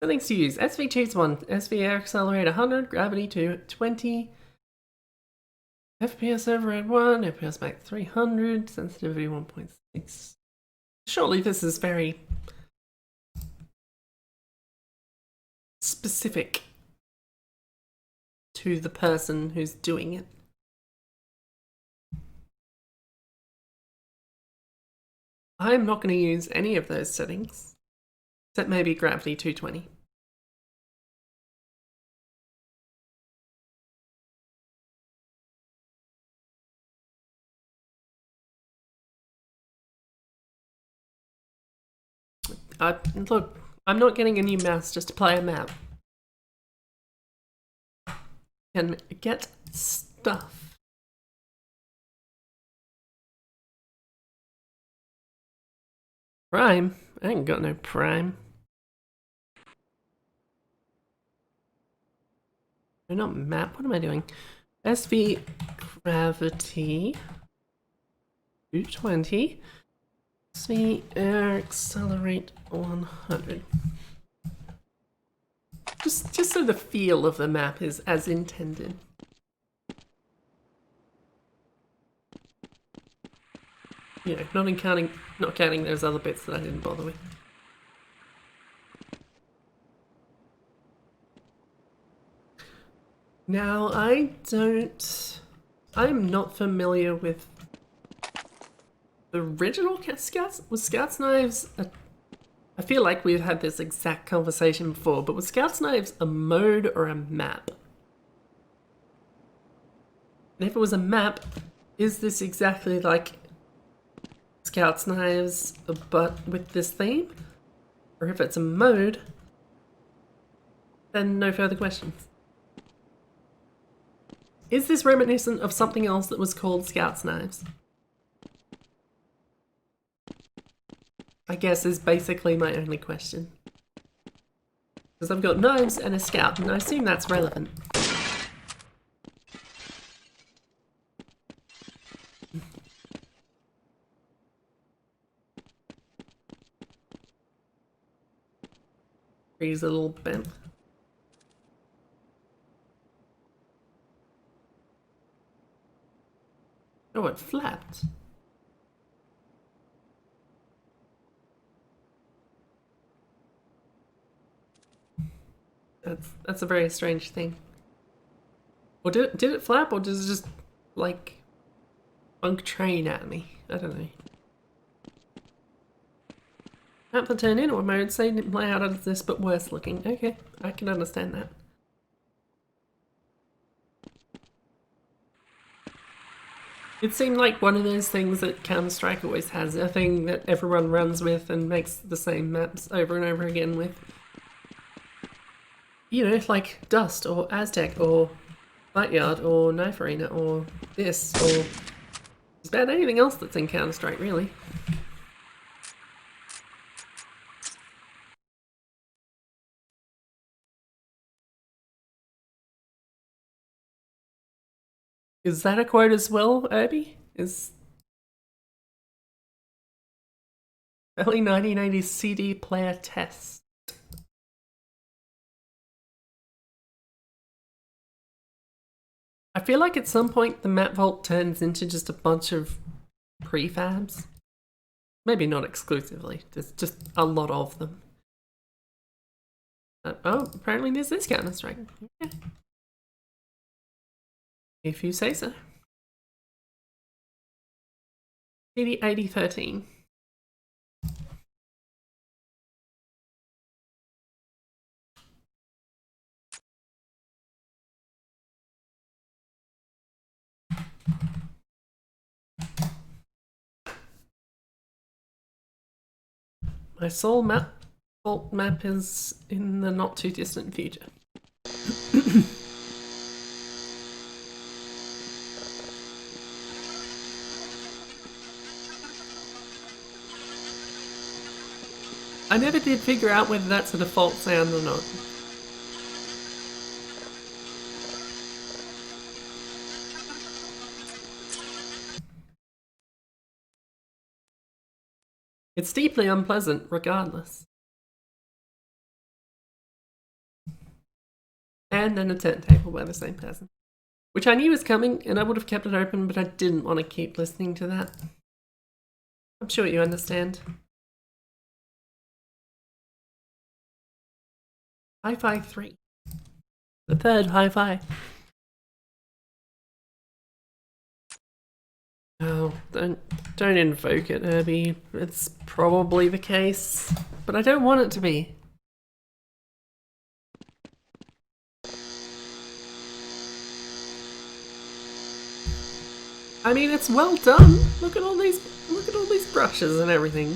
settings to use? SV choose 1, SV air accelerator 100, gravity to 20, FPS override 1, FPS back 300, sensitivity 1.6. Surely this is very specific to the person who's doing it. I'm not going to use any of those settings, except maybe gravity 220. Look, I'm not getting a new mouse just to play a map. Can get stuff. Prime? I ain't got no prime. No, not map. What am I doing? SV gravity 220. SV air accelerate 100. Just so the feel of the map is as intended. You know, not counting those other bits that I didn't bother with. Now, I'm not familiar with the original Scouts. Was Scouts Knives I feel like we've had this exact conversation before, but was Scouts Knives a mode or a map? And if it was a map, is this exactly like Scouts Knives, but with this theme? Or if it's a mode, then no further questions. Is this reminiscent of something else that was called Scouts Knives? I guess is basically my only question. Because I've got knives and a scout, and I assume that's relevant. Tree's a little bent. Oh, it flapped. That's a very strange thing. Or did it flap, or does it just like bunk train at me? I don't know. Map to turn in or mode, same layout as this but worse looking. Okay, I can understand that. It seemed like one of those things that Counter-Strike always has, a thing that everyone runs with and makes the same maps over and over again with. You know, like Dust or Aztec or Backyard or Knife Arena or this or just about anything else that's in Counter-Strike, really. Is that a quote as well, Irby? Is early 1980s CD player test. I feel like at some point the map vault turns into just a bunch of prefabs. Maybe not exclusively, there's just a lot of them. Oh, apparently there's this Counter-Strike. Okay. If you say so. CD 8013. My soul map, fault map is in the not too distant future. I never did figure out whether that's a default sound or not. It's deeply unpleasant, regardless. And then a turntable by the same person. Which I knew was coming, and I would have kept it open, but I didn't want to keep listening to that. I'm sure you understand. Hi-Fi 3. The third hi-fi. Oh, don't invoke it, Herbie. It's probably the case, but I don't want it to be. I mean, it's well done. Look at all these brushes and everything.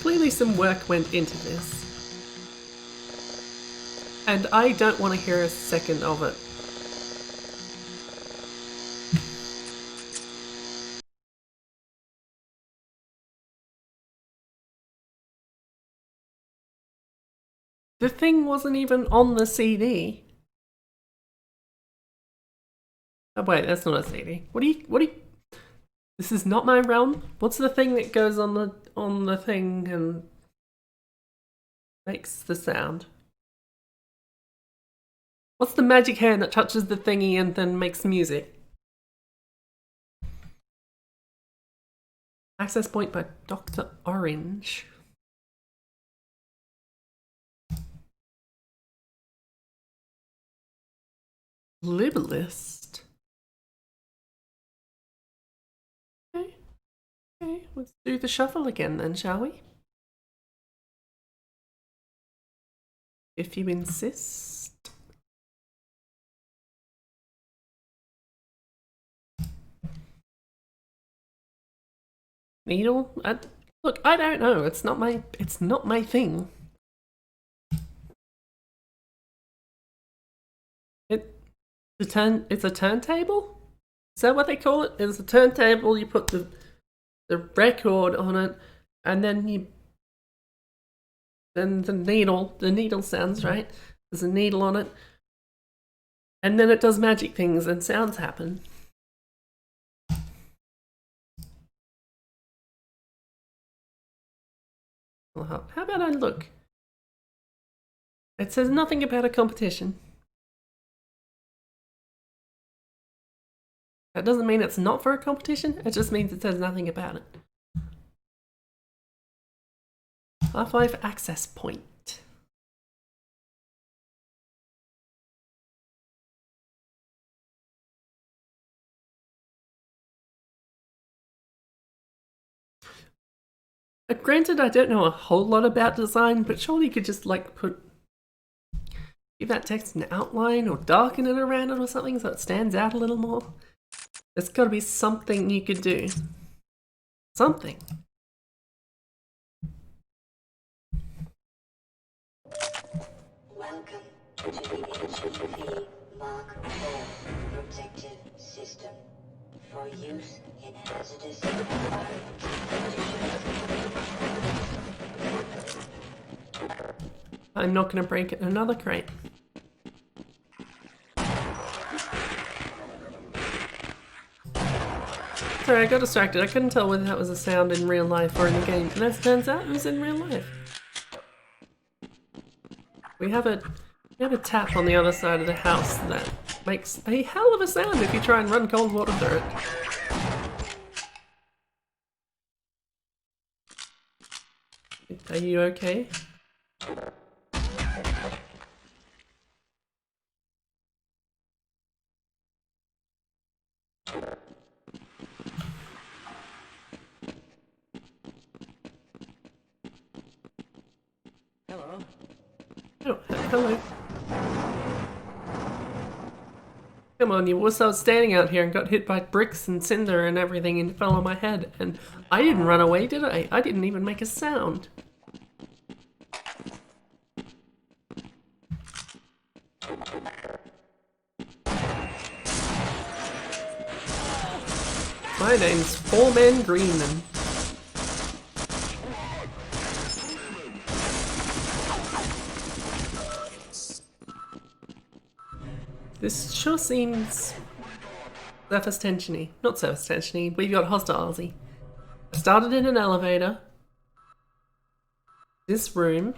Clearly some work went into this. And I don't want to hear a second of it. The thing wasn't even on the CD. Oh wait, that's not a CD. What do you... This is not my realm? What's the thing that goes on the thing and makes the sound? What's the magic hand that touches the thingy and then makes music? Access point by Dr. Orange. Libelist. Okay, let's do the shuffle again then, shall we? If you insist. Needle? Look, I don't know. It's not my thing. It's a turntable? Is that what they call it? It's a turntable, you put the record on it, and then the needle sounds, right? There's a needle on it. And then it does magic things and sounds happen. How about I look? It says nothing about a competition. That doesn't mean it's not for a competition, it just means it says nothing about it. Half-Life access point. Granted, I don't know a whole lot about design, but surely you could just like give that text an outline or darken it around it or something so it stands out a little more. There's got to be something you could do. Something. Welcome to the HPV Mark IV protective system for use in hazardous environmental conditions. I'm not going to break it in another crate. Sorry, I got distracted. I couldn't tell whether that was a sound in real life or in the game. And as it turns out, it was in real life. We have a tap on the other side of the house that makes a hell of a sound if you try and run cold water through it. Are you okay? Hello. Oh, hello. Come on, you was standing out here and got hit by bricks and cinder and everything and fell on my head. And I didn't run away, did I? I didn't even make a sound. My name's Foreman Greenman. This sure seems surface tensiony. Not surface tensiony, we've got hostility. I started in an elevator. This room.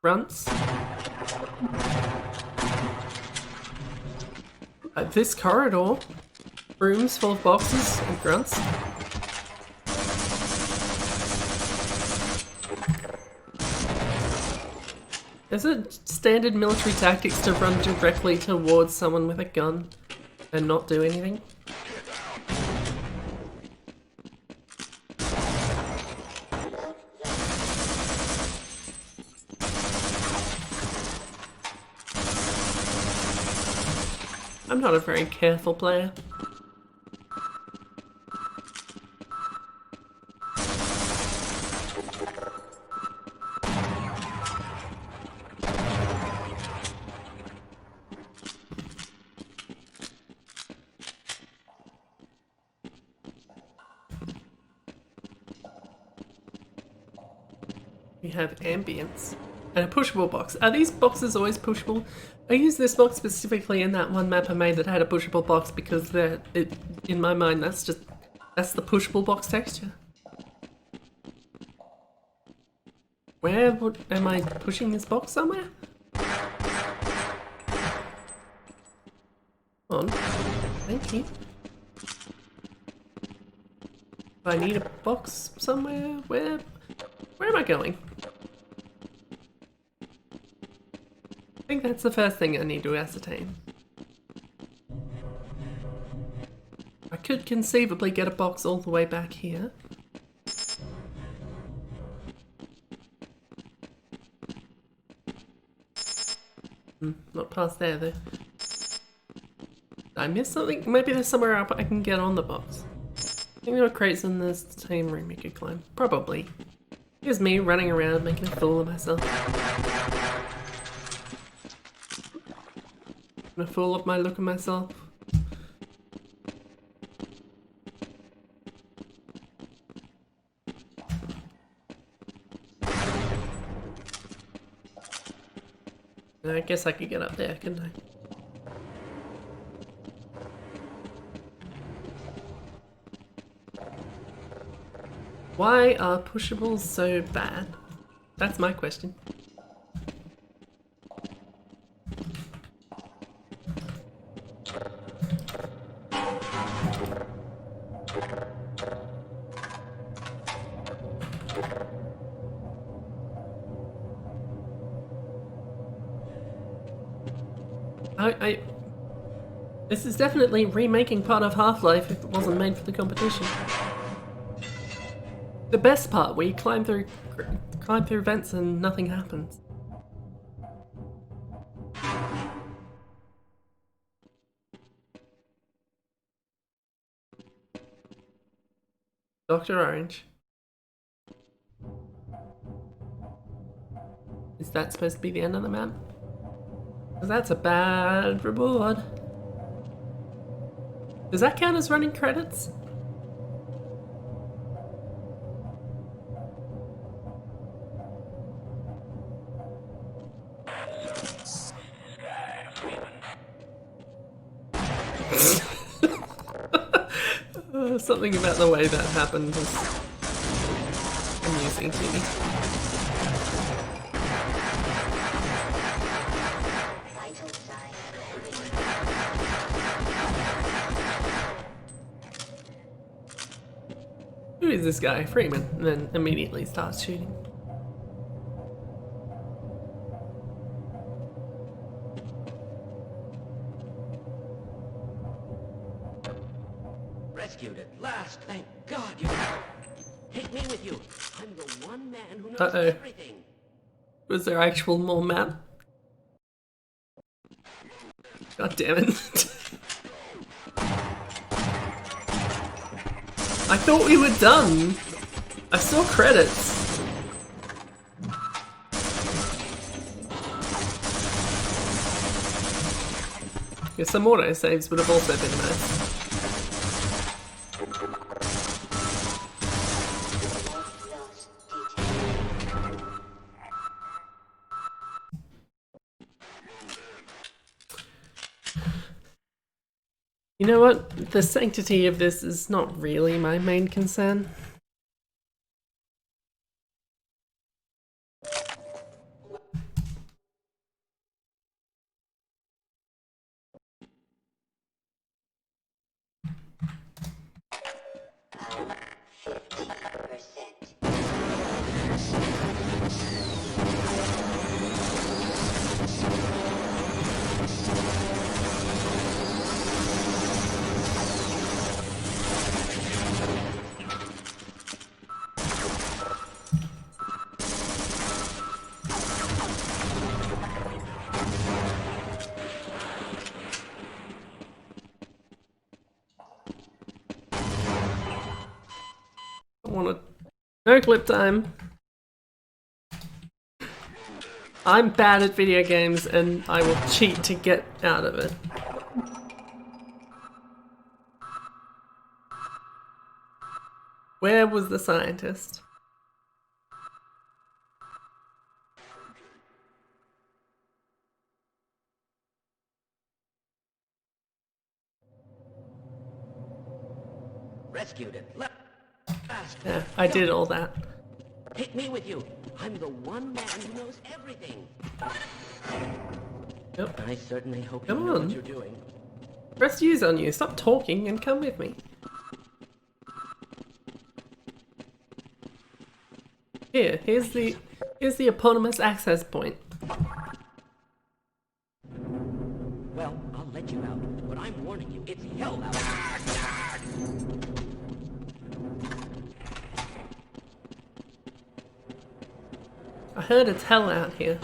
Grunts. This corridor. Rooms full of boxes and grunts. Is it standard military tactics to run directly towards someone with a gun and not do anything? I'm not a very careful player. We have ambience and a pushable box. Are these boxes always pushable? I used this box specifically in that one map I made that had a pushable box because in my mind that's the pushable box texture. Where am I pushing this box somewhere? On. Thank you. I need a box somewhere. Where am I going? I think that's the first thing I need to ascertain. I could conceivably get a box all the way back here. Not past there though. Did I miss something? Maybe there's somewhere up I can get on the box. I think there are crates in the same room you could climb. Probably. Here's me running around making a fool of myself. I'm a fool of my look of myself. I guess I could get up there, couldn't I? Why are pushables so bad? That's my question. This is definitely remaking part of Half-Life if it wasn't made for the competition. The best part, where you climb through vents and nothing happens. Dr. Orange. Is that supposed to be the end of the map? Because that's a bad reward. Does that count as running credits? Something about the way that happened was amusing to me. Who is this guy? Freeman. And then immediately starts shooting. Rescued at last, thank God you take me with you. I'm the one man who knows Uh-oh. everything. Was there actual more map? God damn it. I thought we were done. I saw credits. Yeah, some autosaves would have also been nice. You know what? The sanctity of this is not really my main concern. Power 50%. I want to. No clip time. I'm bad at video games and I will cheat to get out of it. Where was the scientist? Rescued at last. Yeah, I did all that. Take me with you. I'm the one man who knows everything. Yep. I certainly hope Come you know on. what you're doing. Press use on you. Stop talking and come with me. Here's the eponymous access point. Well, I'll let you out, but I'm warning you, it's hell out there. I heard it's hell out here.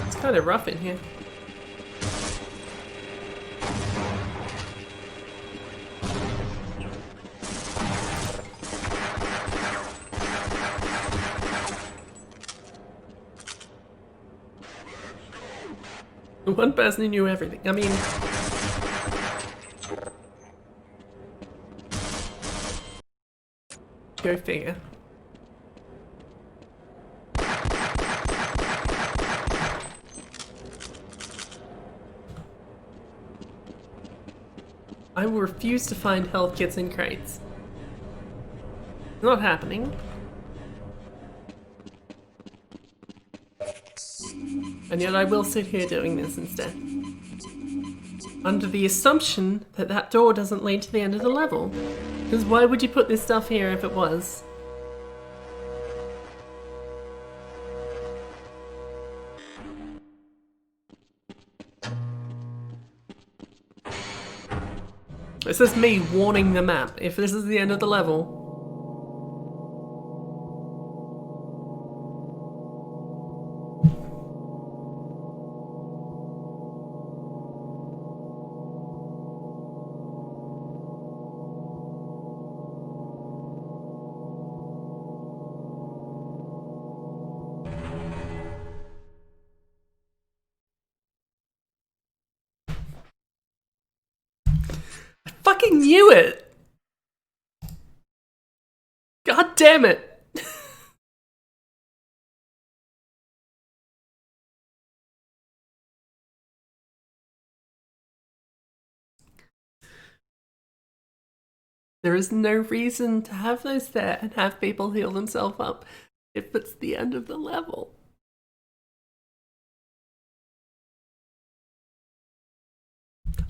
It's kind of rough in here. One person who knew everything. I mean... Go figure. I will refuse to find health kits in crates. Not happening. And yet I will sit here doing this instead. Under the assumption that that door doesn't lead to the end of the level. Because why would you put this stuff here if it was? This is me warning the map. If this is the end of the level, I fucking knew it! God damn it! There is no reason to have those there and have people heal themselves up if it's the end of the level.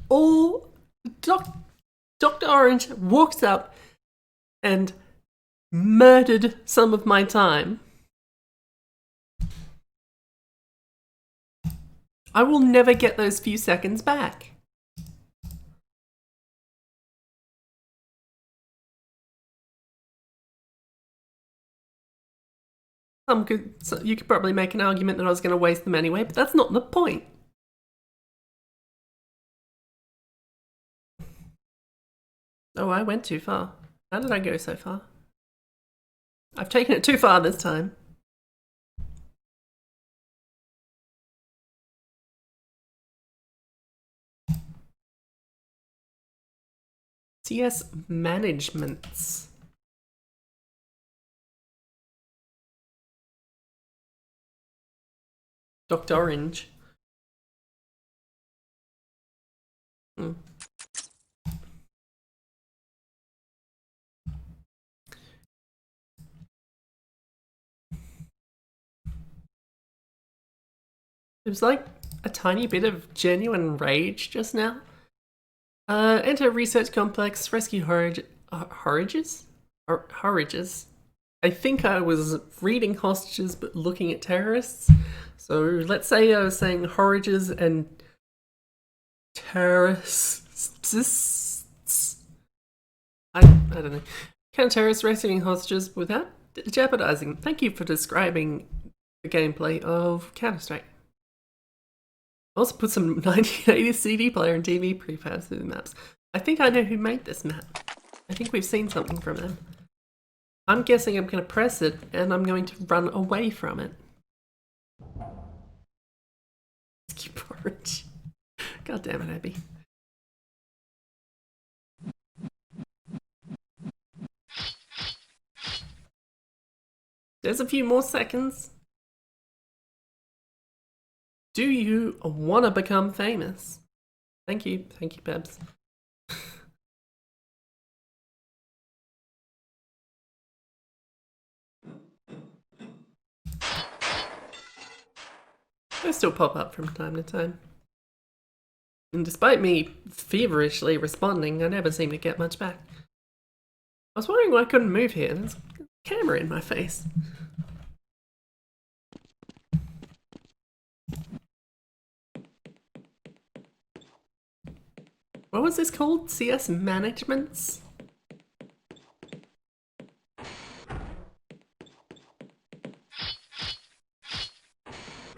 Or Dr. Orange walks up and murdered some of my time. I will never get those few seconds back. You could probably make an argument that I was going to waste them anyway, but that's not the point. Oh, I went too far. How did I go so far? I've taken it too far this time. CS managements. Dr. Orange. Hmm. It was like a tiny bit of genuine rage just now. Enter research complex, rescue horages? I think I was reading hostages but looking at terrorists. So let's say I was saying horages and terrorists. I don't know. Counter-terrorists rescuing hostages without jeopardizing. Thank you for describing the gameplay of Counter-Strike. Also put some 1980s CD player and TV prefabs through the maps. I think I know who made this map. I think we've seen something from them. I'm guessing I'm going to press it and I'm going to run away from it. Rescue porridge. God damn it, Abby. There's a few more seconds. Do you want to become famous? Thank you, Babs. They still pop up from time to time. And despite me feverishly responding, I never seem to get much back. I was wondering why I couldn't move here. There's a camera in my face. What was this called? CS managements?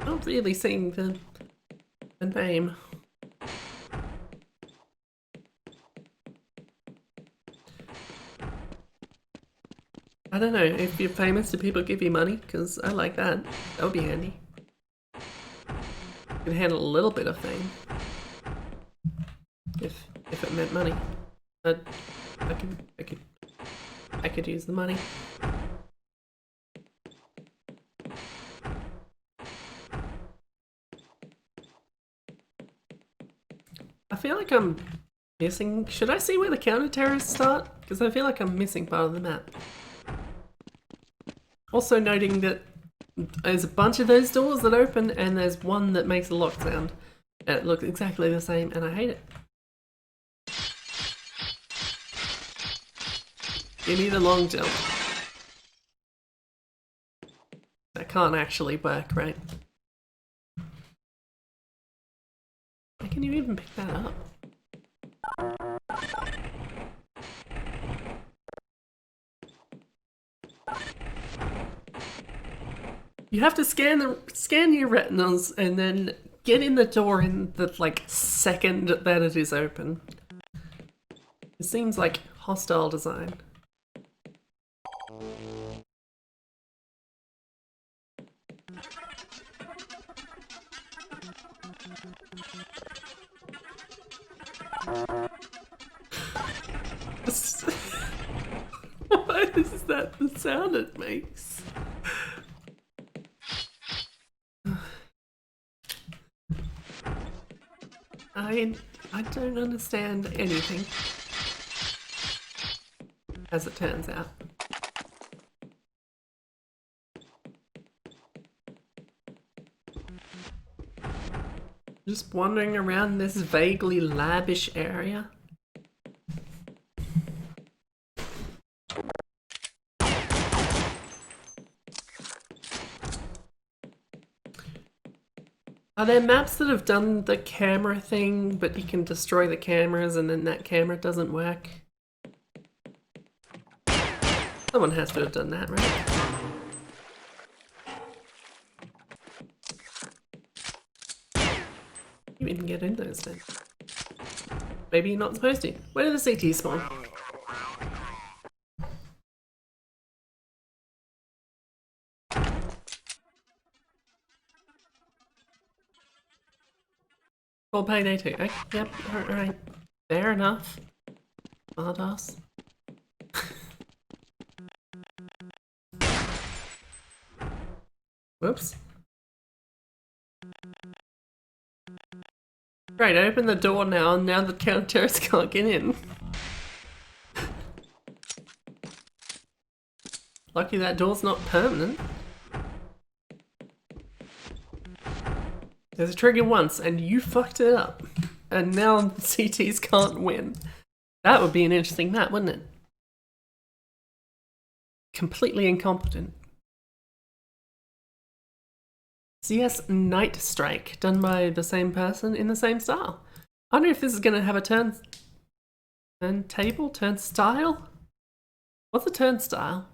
Not really seeing the name. I don't know, if you're famous, do people give you money? Because I like that. That would be handy. You can handle a little bit of fame. If it meant money. I could use the money. I feel like I'm missing. Should I see where the counter-terrorists start? Because I feel like I'm missing part of the map. Also noting that there's a bunch of those doors that open and there's one that makes a lock sound. And it looks exactly the same and I hate it. Give me the long jump. That can't actually work, right? How can you even pick that up? You have to scan your retinas and then get in the door in the second that it is open. It seems like hostile design. Why is that the sound it makes? I don't understand anything, as it turns out. Just wandering around this vaguely lavish area. Are there maps that have done the camera thing, but you can destroy the cameras and then that camera doesn't work? Someone has to have done that, right? You even get in those then. Maybe you're not supposed to. Where did the CT spawn? Full payday too. Okay, yep, alright. Fair enough. Smartass. Whoops. Great, I opened the door now, and now the counter-terrorists can't get in. Lucky that door's not permanent. There's a trigger once, and you fucked it up. And now the CTs can't win. That would be an interesting map, wouldn't it? Completely incompetent. CS Night Strike, done by the same person in the same style. I wonder if this is going to have a turn table, turn style? What's a turnstile?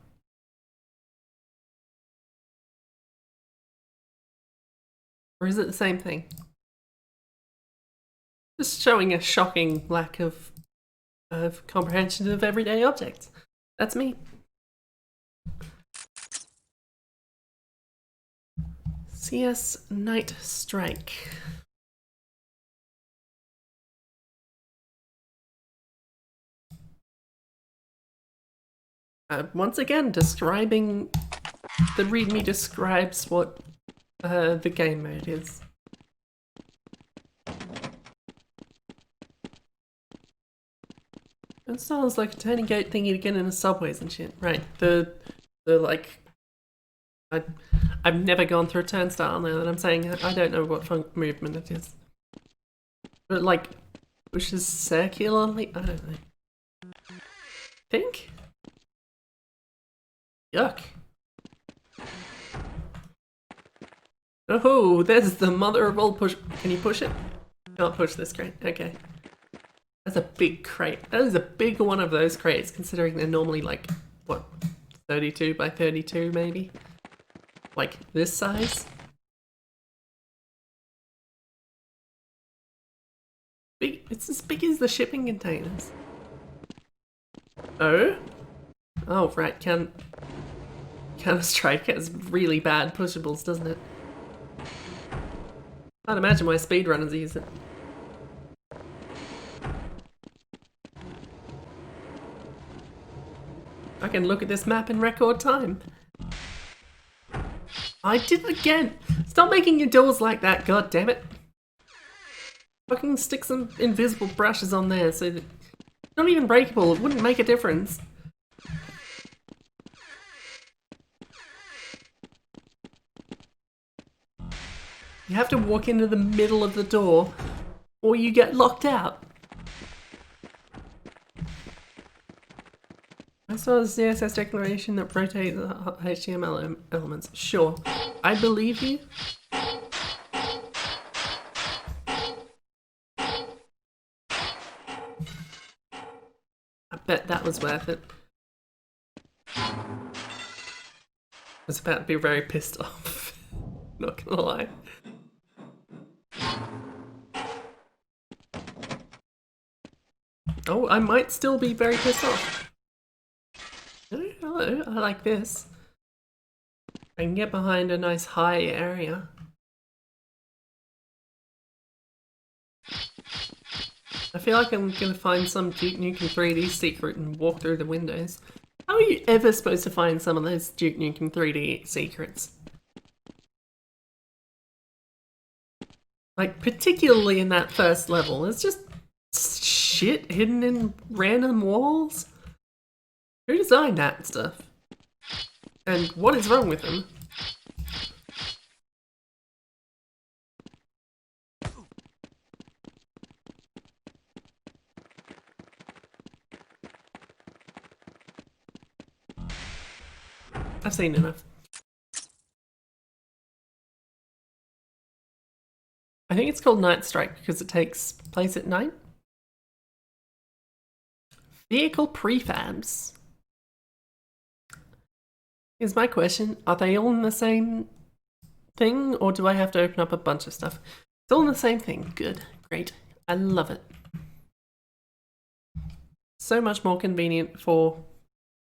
Or is it the same thing? Just showing a shocking lack of comprehension of everyday objects. That's me. CS Night Strike. Once again, describing the README describes what the game mode is. It sounds like a turning gate thingy to get into subways and shit. Right, the like... I've never gone through a turnstile now that I'm saying I don't know what movement it is. But like, pushes circularly? I don't know. Think? Yuck. Oh, there's the mother of all push. Can you push it? Can't push this crate. Okay. That's a big crate. That is a big one of those crates, considering they're normally like, what, 32 by 32 maybe? Like this size? Big. It's as big as the shipping containers. Oh? Oh, right. Counter-Strike has really bad pushables, doesn't it? I'd imagine why speedrunners use it. I can look at this map in record time. I did it again! Stop making your doors like that, god damn it! Fucking stick some invisible brushes on there so that... Not even breakable, it wouldn't make a difference. You have to walk into the middle of the door, or you get locked out. I saw a CSS declaration that rotates the HTML elements. Sure, I believe you. I bet that was worth it. I was about to be very pissed off. Not gonna lie. Oh, I might still be very pissed off. Oh, hello, I like this. I can get behind a nice high area. I feel like I'm gonna find some Duke Nukem 3D secret and walk through the windows. How are you ever supposed to find some of those Duke Nukem 3D secrets? Like, particularly in that first level, it's just shit hidden in random walls. Who designed that stuff? And what is wrong with them? I've seen enough. I think it's called Night Strike because it takes place at night. Vehicle prefabs. Here's my question. Are they all in the same thing, or do I have to open up a bunch of stuff? It's all in the same thing. Good. Great. I love it. So much more convenient for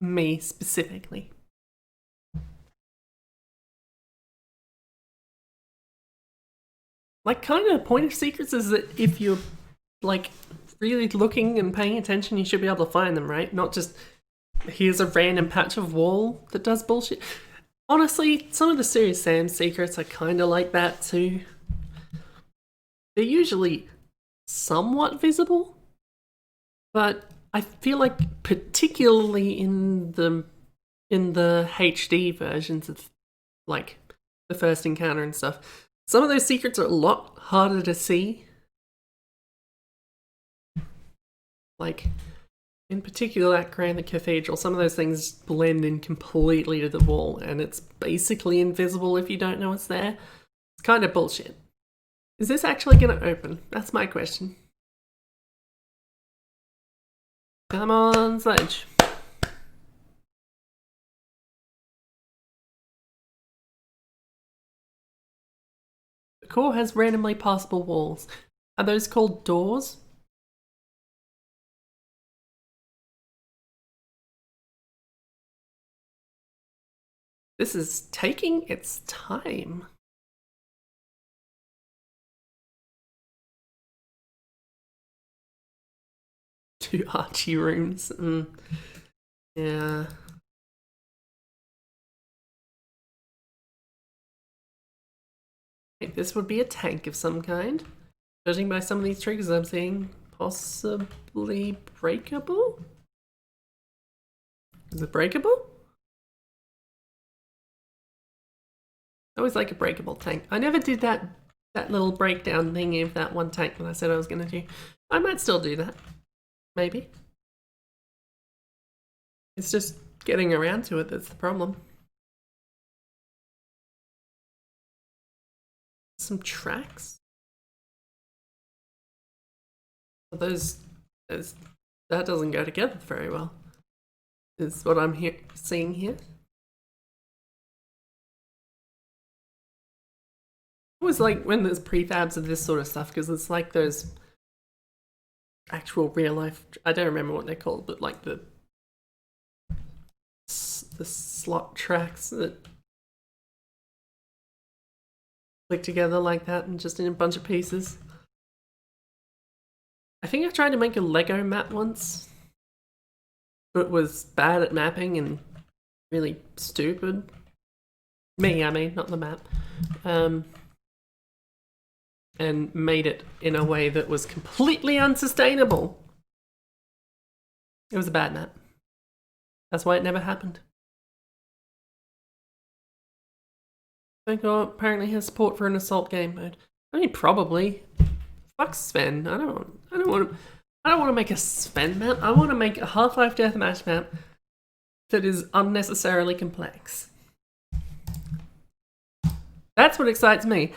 me specifically. Like, kind of the point of secrets is that if you're, like, really looking and paying attention, you should be able to find them, right? Not just, here's a random patch of wall that does bullshit. Honestly, some of the Serious Sam secrets are kind of like that too. They're usually somewhat visible, but I feel like particularly in the HD versions of like the first encounter and stuff, some of those secrets are a lot harder to see. Like, in particular that Grand the Cathedral, some of those things blend in completely to the wall and it's basically invisible if you don't know it's there. It's kind of bullshit. Is this actually going to open? That's my question. Come on, Sledge. The core has randomly passable walls. Are those called doors? This is taking its time. Two Archie rooms. Yeah. I think this would be a tank of some kind. Judging by some of these triggers I'm seeing, possibly breakable? Is it breakable? I always like a breakable tank. I never did that little breakdown thingy of that one tank that I said I was going to do. I might still do that. Maybe. It's just getting around to it that's the problem. Some tracks? Those that doesn't go together very well, is what I'm seeing here. It was like when there's prefabs of this sort of stuff, because it's like those actual real life, I don't remember what they're called, but like the slot tracks that click together like that and just in a bunch of pieces. I think I tried to make a Lego map once, but was bad at mapping and really stupid. Me, I mean, not the map. And made it in a way that was completely unsustainable. It was a bad map. That's why it never happened. Apparently has support for an assault game mode. I mean, probably. Fuck Sven. I don't want to make a Sven map. I want to make a Half-Life Deathmatch map that is unnecessarily complex. That's what excites me.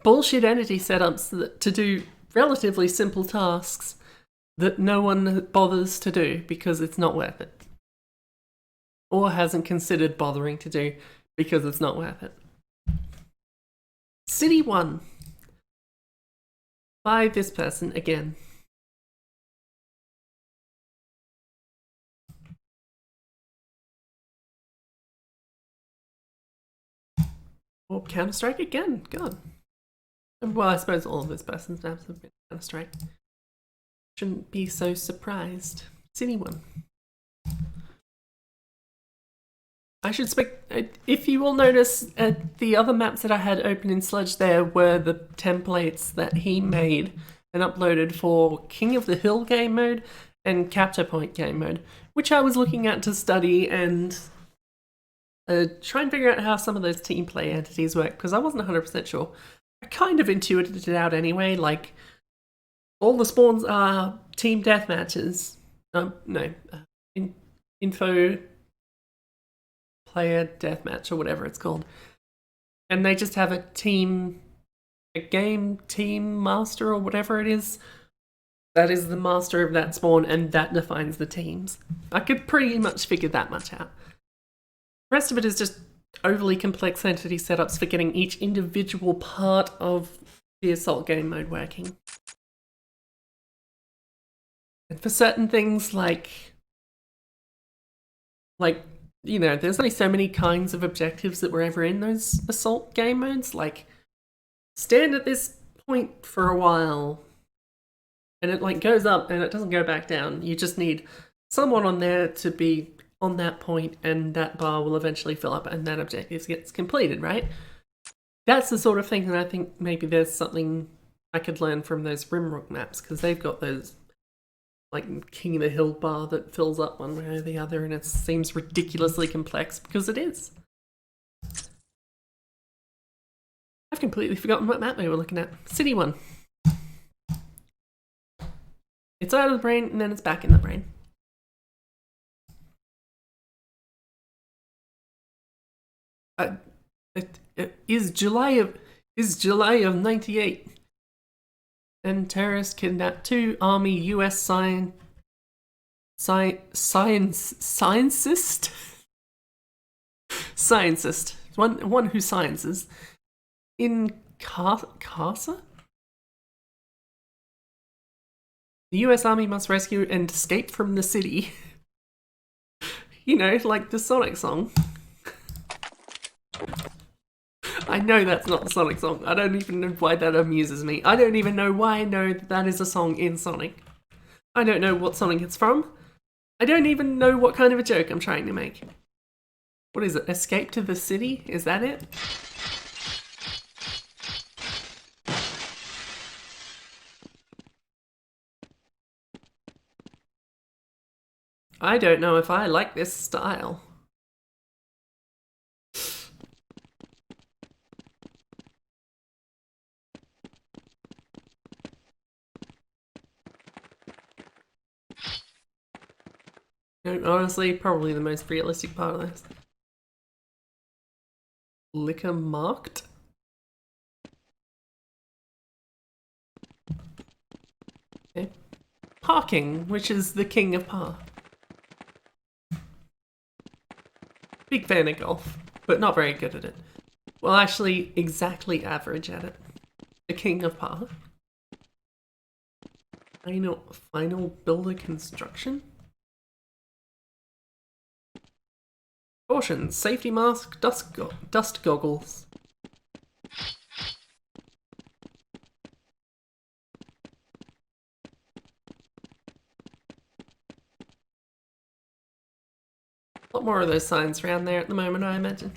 Bullshit entity setups to do relatively simple tasks that no one bothers to do because it's not worth it. Or hasn't considered bothering to do because it's not worth it. City 1. By this person again. Or Counter-Strike again, God. Well, I suppose all of this person's names have been Counter-Strike. Shouldn't be so surprised. City 1. I should expect, if you will notice, the other maps that I had open in Sludge there were the templates that he made and uploaded for King of the Hill game mode and Capture Point game mode, which I was looking at to study and try and figure out how some of those team play entities work, because I wasn't 100% sure. I kind of intuited it out anyway, like, all the spawns are team deathmatches. Info player deathmatch or whatever it's called. And they just have a game team master or whatever it is. That is the master of that spawn and that defines the teams. I could pretty much figure that much out. The rest of it is just overly complex entity setups for getting each individual part of the assault game mode working. And for certain things like, you know, there's only so many kinds of objectives that were ever in those assault game modes. Like, stand at this point for a while. And it like goes up and it doesn't go back down. You just need someone on there to be on that point, and that bar will eventually fill up and that objective gets completed, right? That's the sort of thing that I think maybe there's something I could learn from those Rimrock maps, because they've got those like King of the Hill bar that fills up one way or the other, and it seems ridiculously complex because it is. I've completely forgotten what map we were looking at. City 1. It's out of the brain and then it's back in the brain. It is July of 98. And terrorists kidnapped 2 Army US scientist? Scientist. One who sciences. In Casa? The US Army must rescue and escape from the city. You know, like the Sonic song. I know that's not the Sonic song. I don't even know why that amuses me. I don't even know why I know that is a song in Sonic. I don't know what Sonic it's from. I don't even know what kind of a joke I'm trying to make. What is it? Escape to the city? Is that it? I don't know if I like this style. Honestly, probably the most realistic part of this. Liquor marked? Okay. Parking, which is the king of par. Big fan of golf, but not very good at it. Well, actually, exactly average at it. The king of par. Final builder construction? Caution, safety mask, dust goggles. A lot more of those signs around there at the moment, I imagine.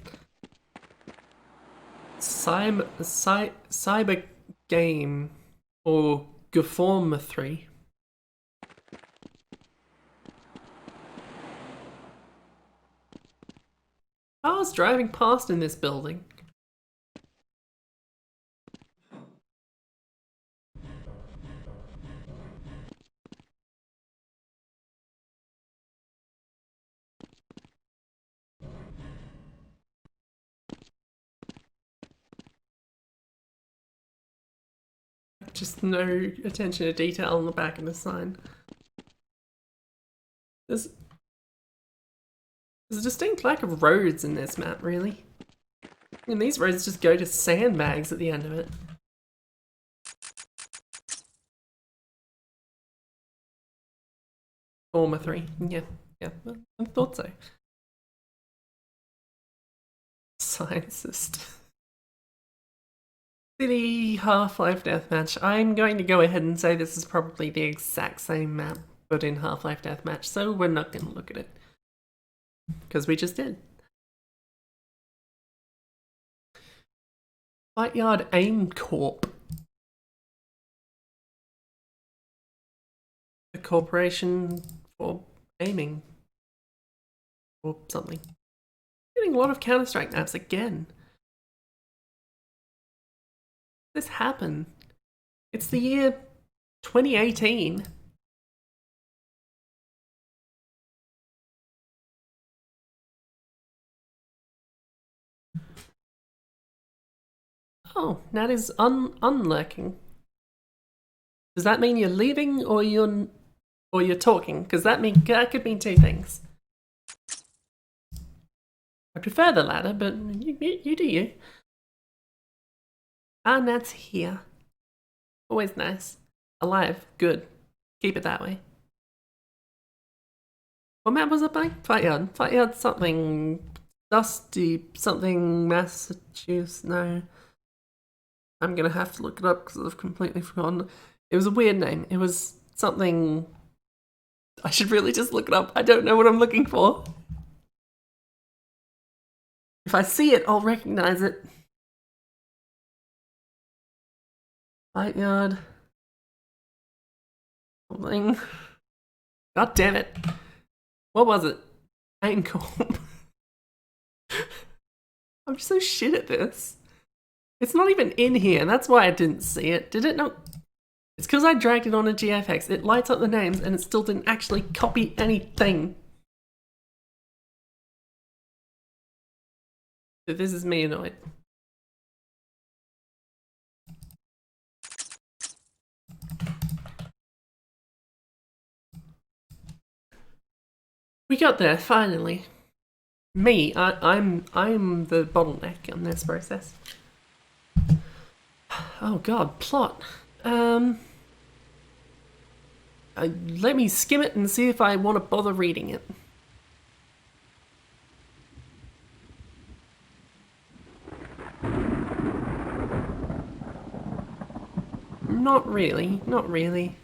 Cyber game, or Geformetry. Cars driving past in this building. Just no attention to detail on the back of the sign. There's a distinct lack of roads in this map, really. And these roads just go to sandbags at the end of it. Forma 3. Yeah, I thought so. Scientist. City Half-Life Deathmatch. I'm going to go ahead and say this is probably the exact same map, but in Half-Life Deathmatch, so we're not going to look at it. Because we just did. Fight Yard Aim Corp. A corporation for aiming. Or something. Getting a lot of Counter-Strike maps again. This happened. It's the year 2018. Oh, that is unlurking. Does that mean you're leaving or you're talking? Because that could mean 2 things. I prefer the latter, but you do you. Ah, Nat's here. Always nice. Alive. Good. Keep it that way. What map was it by? Fight Yard. Fight Yard something. Dusty something Massachusetts. No. I'm gonna have to look it up because I've completely forgotten. It was a weird name. It was something... I should really just look it up. I don't know what I'm looking for. If I see it, I'll recognize it. Fight yard. Something. God damn it. What was it? Ankle. I'm so shit at this. It's not even in here. That's why I didn't see it. Did it not? It's because I dragged it on a GFX. It lights up the names and it still didn't actually copy anything. So this is me annoyed. We got there, finally. Me, I'm the bottleneck in this process. Oh god, plot. Let me skim it and see if I want to bother reading it. Not really, not really.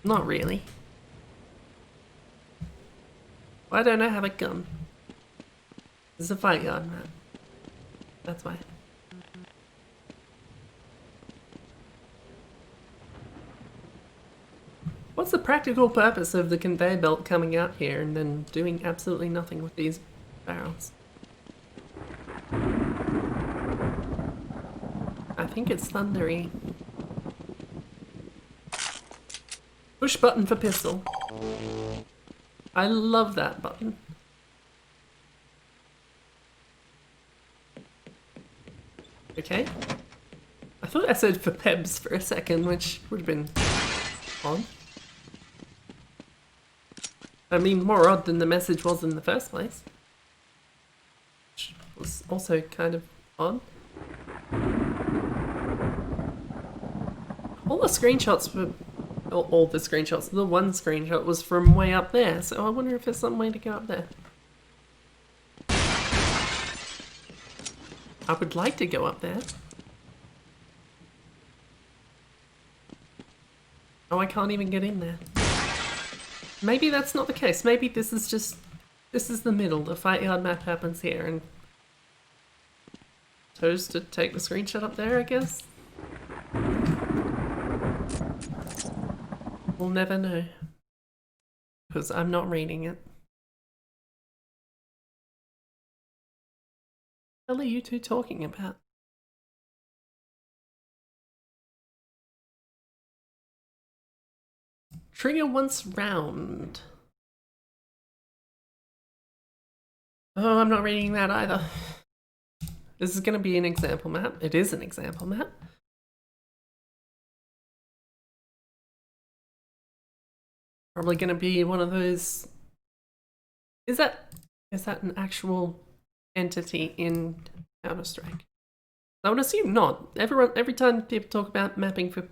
Not really. Why don't I have a gun? This is a fight yard map. That's why. What's the practical purpose of the conveyor belt coming out here and then doing absolutely nothing with these barrels? I think it's thundery. Push button for pistol. I love that button. Okay. I thought I said for Pebs for a second, which would have been odd. I mean, more odd than the message was in the first place. Which was also kind of odd. All the screenshots were... all the screenshots. The one screenshot was from way up there, so I wonder if there's some way to go up there. I would like to go up there. Oh, I can't even get in there. Maybe that's not the case. Maybe this is just... this is the middle. The fight yard map happens here, and... chose to take the screenshot up there, I guess? We'll never know. Because I'm not reading it. What the hell are you two talking about? Trigger once round. Oh, I'm not reading that either. This is going to be an example map. It is an example map. Probably going to be one of those... Is that an actual entity in Counter-Strike? I would assume not. Every time people talk about mapping for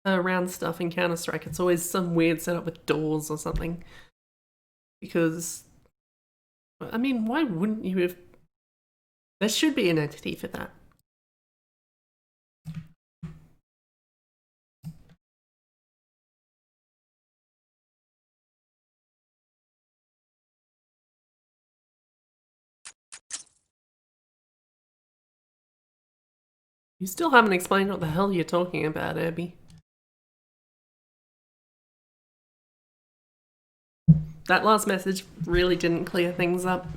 around stuff in Counter-Strike, it's always some weird setup with doors or something. Because, I mean, why wouldn't you have... There should be an entity for that. You still haven't explained what the hell you're talking about, Irby. That last message really didn't clear things up.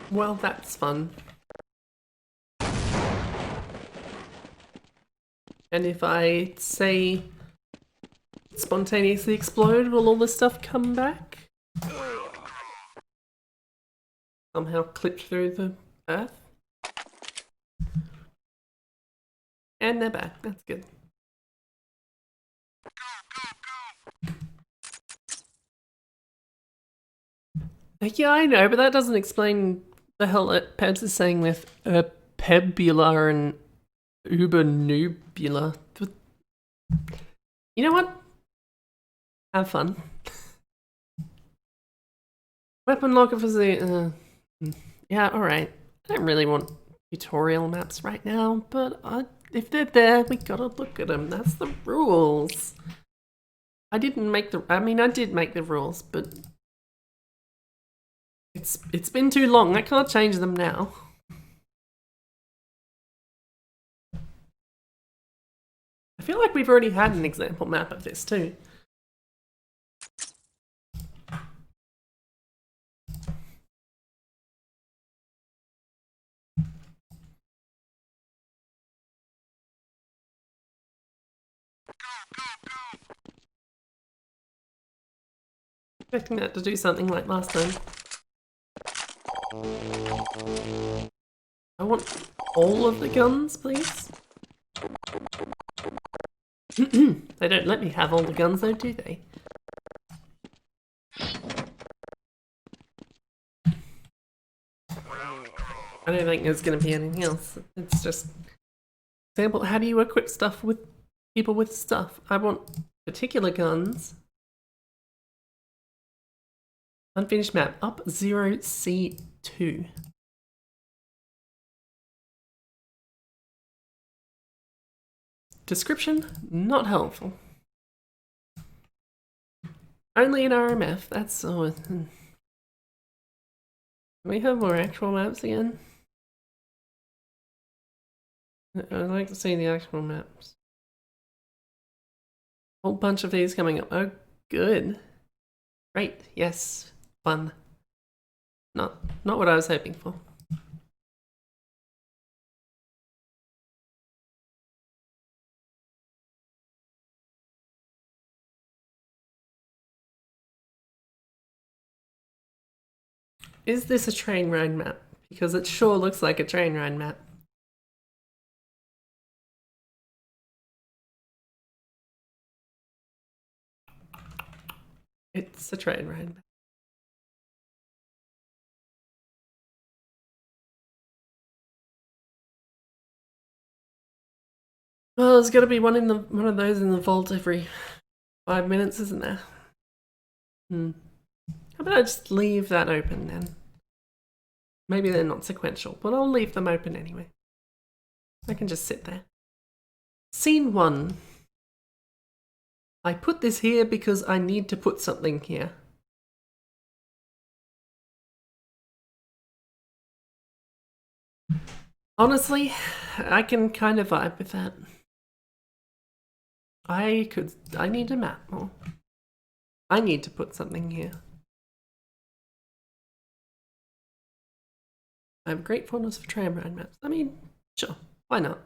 Well, that's fun. And if I say spontaneously explode, will all this stuff come back? Somehow clip through the earth? And they're back, that's good. Yeah, I know, but that doesn't explain the hell that Pebs is saying with Pebula and Uber Nubula. You know what? Have fun. Weapon locker for the... yeah, alright. I don't really want tutorial maps right now, but if they're there, we gotta look at them. That's the rules. I didn't make the... I mean, I did make the rules, but... It's been too long. I can't change them now. I feel like we've already had an example map of this too. Expecting that to do something like last time. I want all of the guns, please. They don't let me have all the guns though, do they? I don't think there's going to be anything else. It's just... Example, how do you equip stuff with people with stuff? I want particular guns. Unfinished map, up 0C2. Description, not helpful. Only an RMF, that's so... Can we have more actual maps again? I'd like to see the actual maps. Whole bunch of these coming up. Oh, good. Great, yes. Fun. Not what I was hoping for. Is this a train ride map? Because it sure looks like a train ride map. It's a train ride map. Well, there's got to be one of those in the vault every 5 minutes, isn't there? How about I just leave that open then? Maybe they're not sequential, but I'll leave them open anyway. I can just sit there. Scene 1. I put this here because I need to put something here. Honestly, I can kind of vibe with that. I need a map more. I need to put something here. I have great fondness for tram ride maps. I mean, sure, why not?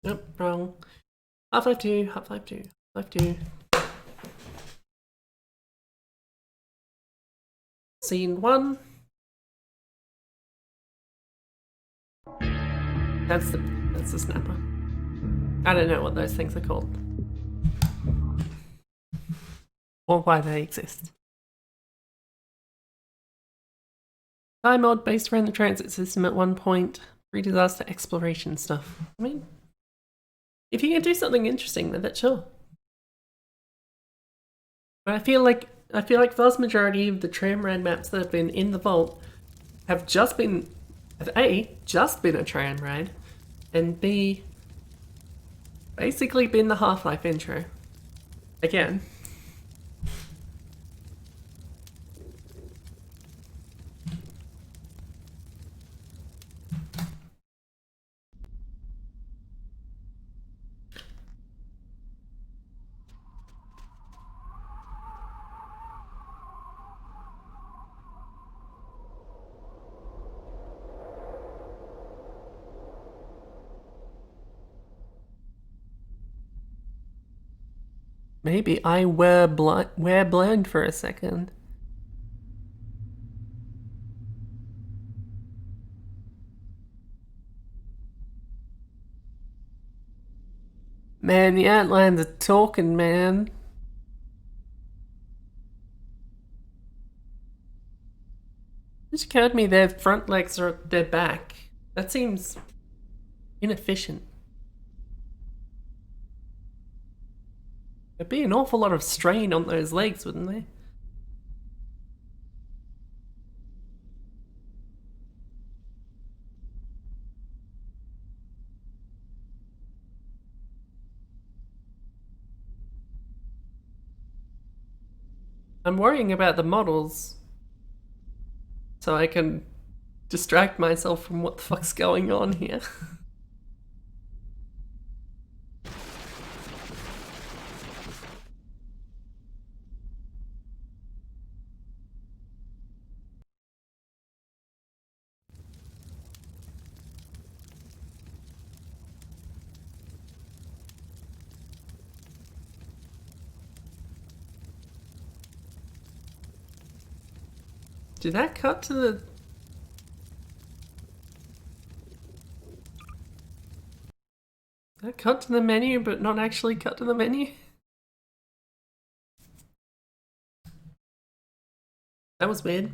Nope, wrong. Half-Life 2, Half-Life 2, Half-Life 2. Scene 1. That's the snapper. I don't know what those things are called. Or why they exist. Time mod based around the transit system at one point. Pre-disaster exploration stuff. I mean, if you can do something interesting with it, sure. But I feel like vast majority of the tram ride maps that have been in the vault have just been A, just been a tram ride, and B, basically been the Half-Life intro. Again. Maybe I were blind for a second. Man, the antlions are talking, man. just occurred to me their front legs are at their back. That seems inefficient. There'd be an awful lot of strain on those legs, wouldn't there? I'm worrying about the models so I can distract myself from what the fuck's going on here. Did that cut to the... That cut to the menu, but not actually cut to the menu? That was weird.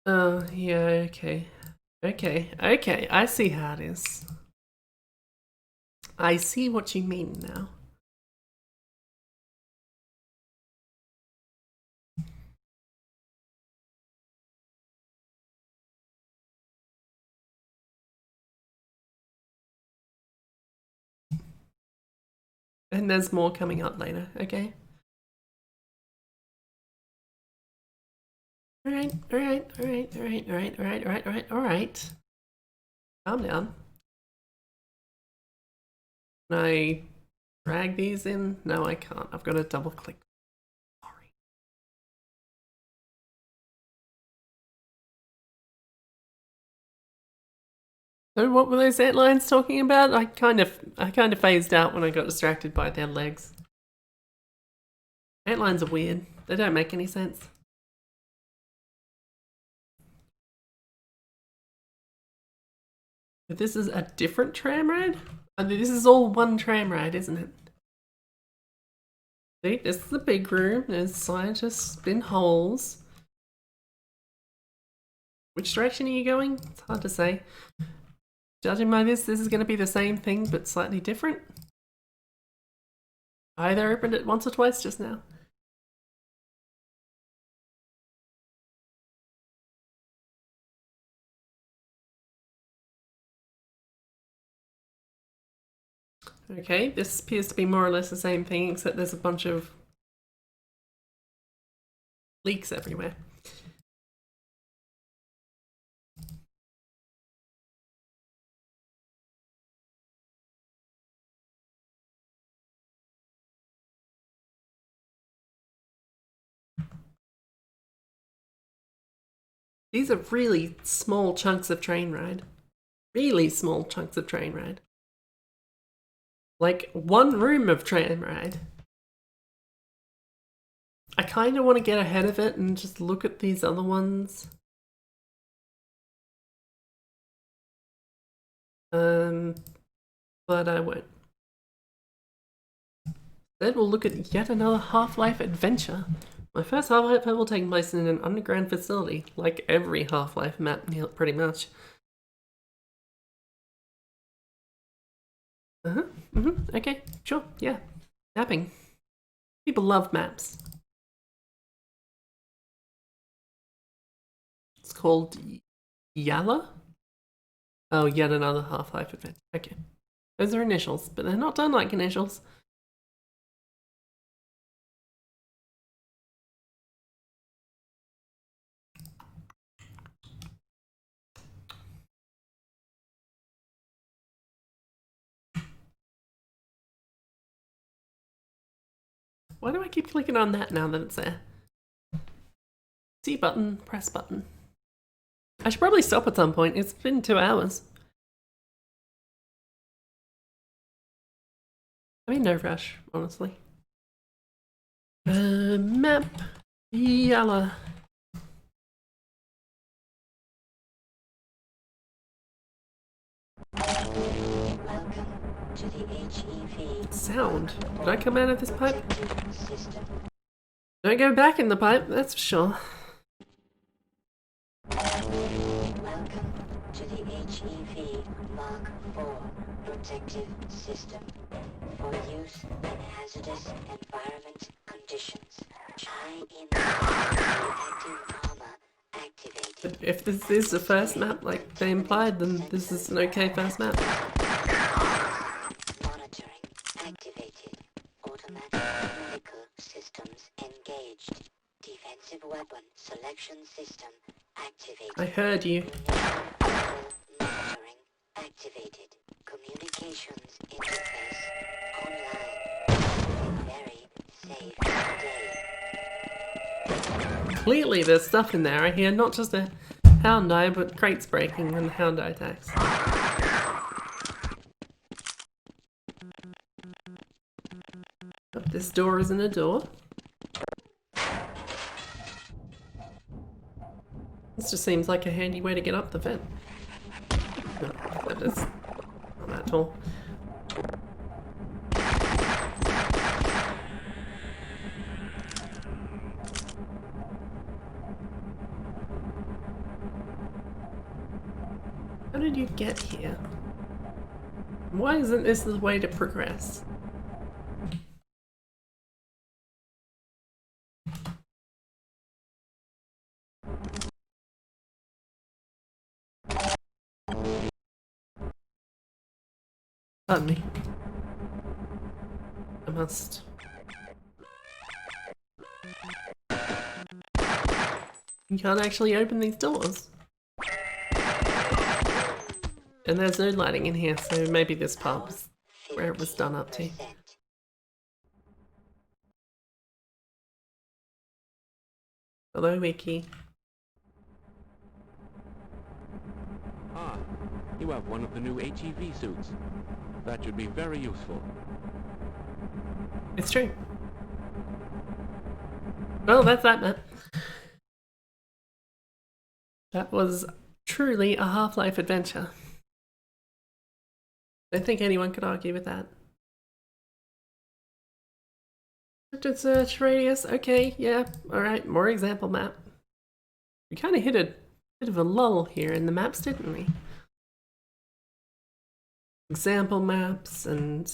Oh, yeah, okay. Okay, I see how it is. I see what you mean now. And there's more coming up later, okay? Alright. Calm down. Can I drag these in? No, I can't. I've got to double click. Sorry. So what were those antlions talking about? I kind of phased out when I got distracted by their legs. Antlions are weird. They don't make any sense. But this is a different tram ride? I mean, this is all one tram ride, isn't it? See, this is the big room. There's scientists in holes. Which direction are you going? It's hard to say. Judging by this is going to be the same thing, but slightly different. I either opened it once or twice just now. Okay, this appears to be more or less the same thing, except there's a bunch of leaks everywhere. These are really small chunks of train ride. Really small chunks of train ride. Like one room of train ride. I kind of want to get ahead of it and just look at these other ones. But I won't. Instead, we'll look at yet another Half-Life adventure. My first Half-Life will take place in an underground facility, like every Half-Life map, pretty much. Okay, sure, yeah. Mapping. People love maps. It's called Yalla? Oh, yet another Half-Life adventure. Okay. Those are initials, but they're not done like initials. Why do I keep clicking on that now that it's there? C button, press button. I should probably stop at some point. It's been 2 hours. I mean, no rush, honestly. Map. Yalla. Welcome to the HEV. Sound. Did I come out of this pipe? System. Don't go back in the pipe, that's for sure. protective system for use in hazardous environment conditions. High in active armor activated. If this is the first map like they implied, then this is an okay first map. Monitoring activated. Automatic medical systems engaged. Defensive weapon selection system activated. I heard you. Monitoring activated. Communications interface online. A very safe day. Clearly there's stuff in there, I hear. Not just a hound eye, but crates breaking and hound eye attacks. Oh, this door isn't a door. This just seems like a handy way to get up the vent. No, that is not at all. How did you get here? Why isn't this the way to progress? Pardon me. I must. You can't actually open these doors. And there's no lighting in here, so maybe this part was where it was done up to. Hello, Wiki. Ah, you have one of the new HEV suits. That should be very useful. It's true. Well, that's that, man. That was truly a Half-Life adventure. I don't think anyone could argue with that. Selected search radius. Okay, yeah. Alright, more example map. We kind of hit a bit of a lull here in the maps, didn't we? Example maps and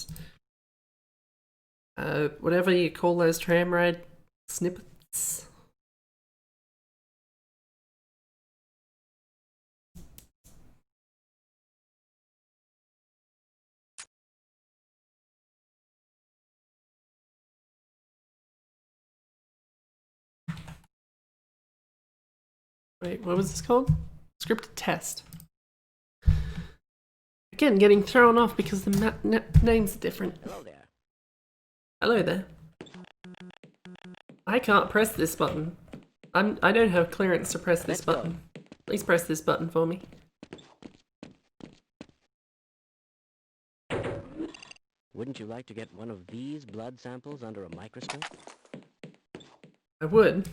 whatever you call those tram ride snippets. Wait, what was this called? Scripted test. Again, getting thrown off because the map names are different. Hello there. Hello there. I can't press this button. I don't have clearance to press this Let's go. button. Please press this button for me. Wouldn't you like to get one of these blood samples under a microscope? I would.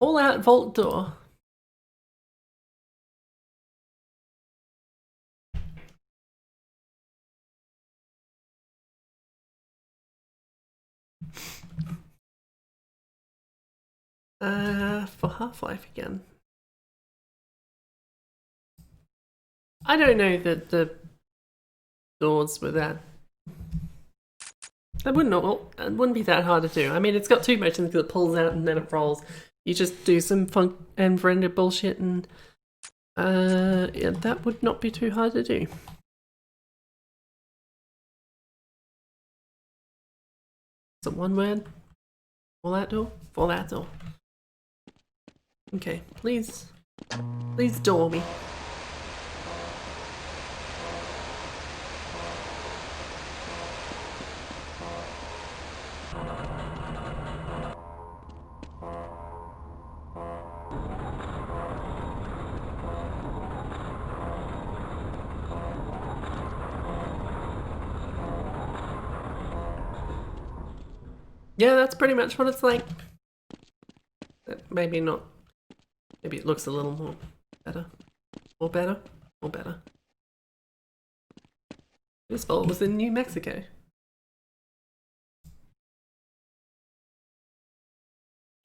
All out vault door. For Half-Life again. I don't know that the doors were that. It wouldn't be that hard to do. I mean, it's got two motions that pulls out and then it rolls. You just do some funk and render bullshit, and yeah, that would not be too hard to do. Is it one word? For that door? For that door. Okay, please door me. Yeah, that's pretty much what it's like. Maybe not. Maybe it looks a little more better. More better? More better. This vault was in New Mexico.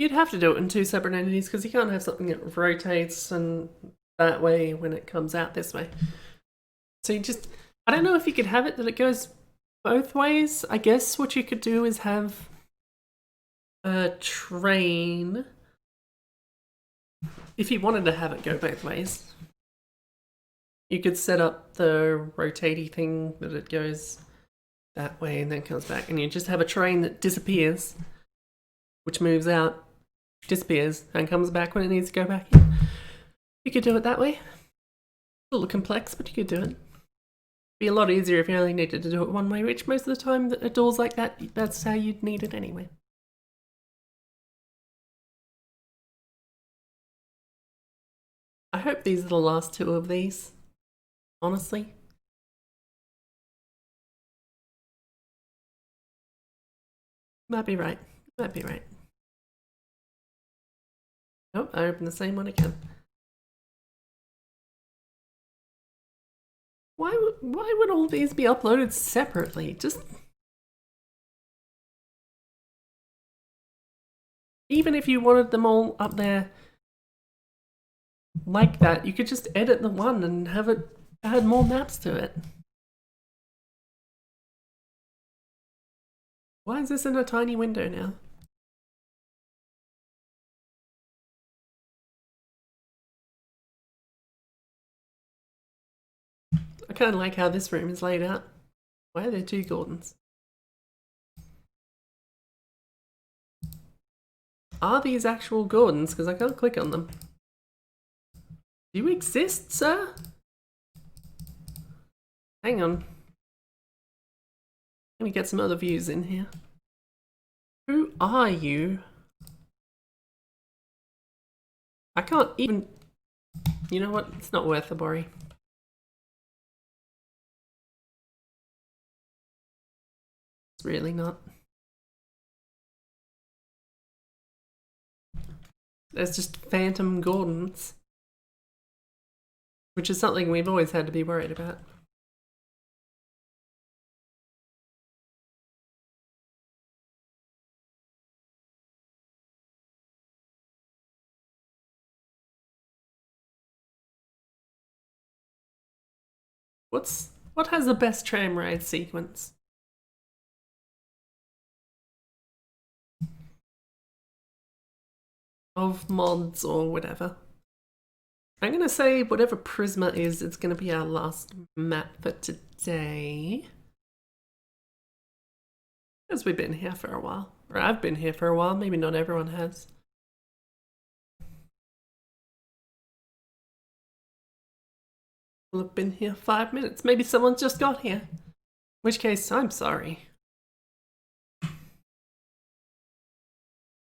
You'd have to do it in two separate entities because you can't have something that rotates and that way when it comes out this way. So you just, I don't know if you could have it that it goes both ways. I guess what you could do is have a train, if you wanted to have it go both ways. You could set up the rotatey thing that it goes that way and then comes back, and you just have a train that disappears, which moves out, disappears, and comes back when it needs to go back in. You could do it that way. A little complex, but you could do it. It'd be a lot easier if you only needed to do it one way, which most of the time at doors like that, that's how you'd need it anyway. I hope these are the last two of these, honestly. Might be right. Might be right. Nope, I opened the same one again. Why would all these be uploaded separately? Just... Even if you wanted them all up there like that, you could just edit the one and have it add more maps to it. Why is this in a tiny window now? I kind of like how this room is laid out. Why are there two Gordons? Are these actual Gordons? Because I can't click on them. Do you exist, sir? Hang on. Let me get some other views in here. Who are you? I can't even... You know what? It's not worth the worry. It's really not. There's just phantom Gordons, which is something we've always had to be worried about. What has the best tram ride sequence? Of mods or whatever. I'm gonna say whatever Prisma is, it's gonna be our last map for today. Because we've been here for a while. Or I've been here for a while, maybe not everyone has. We'll have been here 5 minutes. Maybe someone just got here. In which case, I'm sorry.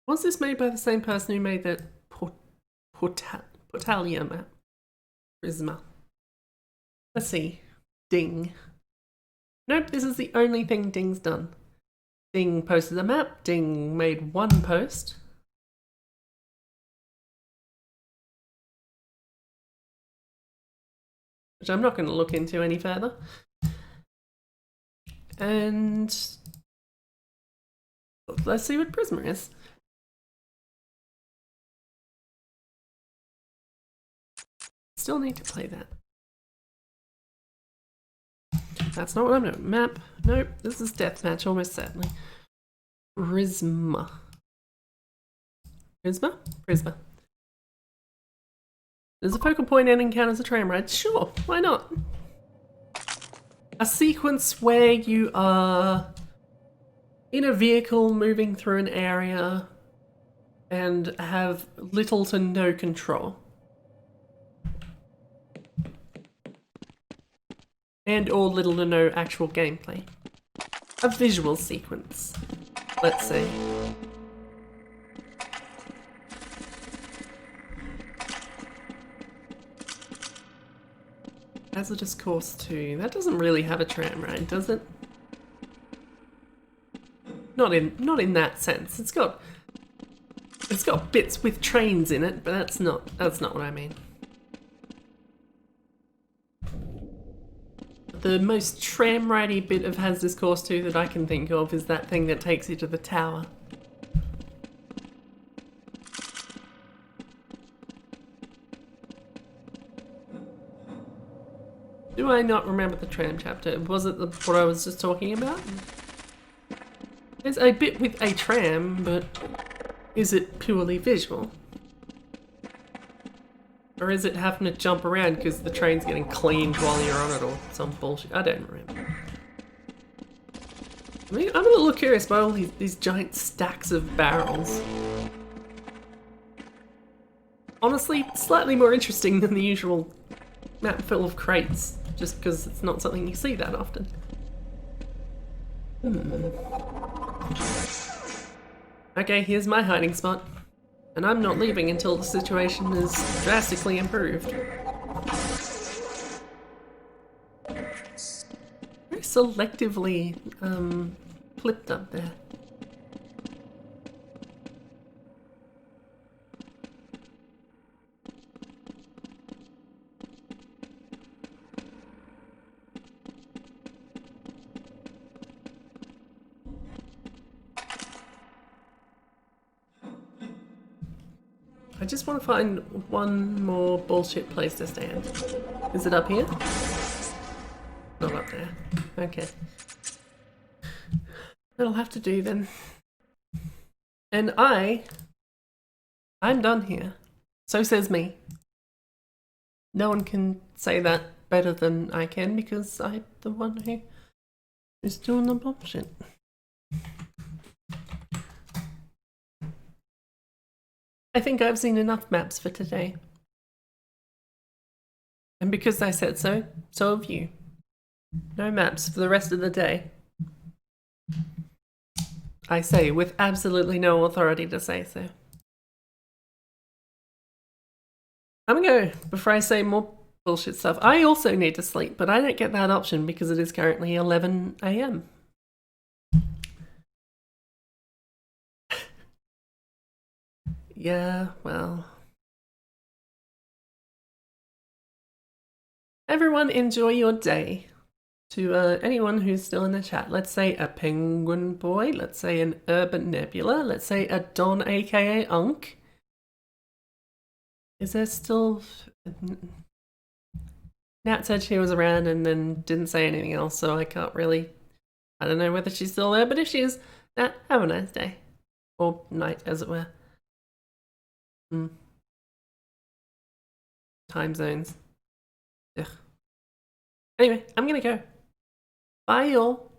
Was this made by the same person who made that Portalia map? Prisma. Let's see. Ding. Nope, this is the only thing Ding's done. Ding posted a map. Ding made one post. Which I'm not going to look into any further. And let's see what Prisma is. Still need to play that. That's not what I'm doing. Map. Nope. This is deathmatch, almost certainly. Prisma. Prisma? Prisma. There's a focal point and encounters a tram ride. Sure, why not? A sequence where you are in a vehicle moving through an area and have little to no control. And or little to no actual gameplay. A visual sequence, let's say. Hazardous Course 2. That doesn't really have a tram ride, does it? Not in that sense. It's got bits with trains in it, but that's not what I mean. The most tram-ridey bit of Hazardous Course 2 that I can think of is that thing that takes you to the tower. Do I not remember the tram chapter? Was it what I was just talking about? There's a bit with a tram, but is it purely visual? Or is it having to jump around because the train's getting cleaned while you're on it or some bullshit? I don't remember. I mean, I'm a little curious about all these giant stacks of barrels. Honestly, slightly more interesting than the usual map full of crates, just because it's not something you see that often. Okay, here's my hiding spot. And I'm not leaving until the situation is drastically improved. Very selectively flipped up there. I just want to find one more bullshit place to stand. Is it up here? Not up there. Okay. That'll have to do then. And I'm done here. So says me. No one can say that better than I can because I'm the one who is doing the bullshit. I think I've seen enough maps for today. And because I said so, so have you. No maps for the rest of the day. I say with absolutely no authority to say so. I'm gonna go before I say more bullshit stuff. I also need to sleep, but I don't get that option because it is currently 11 AM. Yeah, well. Everyone enjoy your day. To anyone who's still in the chat, let's say a penguin boy, let's say an urban nebula, let's say a Don aka Unk. Is there still... Nat said she was around and then didn't say anything else, so I can't really... I don't know whether she's still there, but if she is, Nat, have a nice day. Or night, as it were. Time zones. Ugh. Anyway, I'm gonna go. Bye, y'all.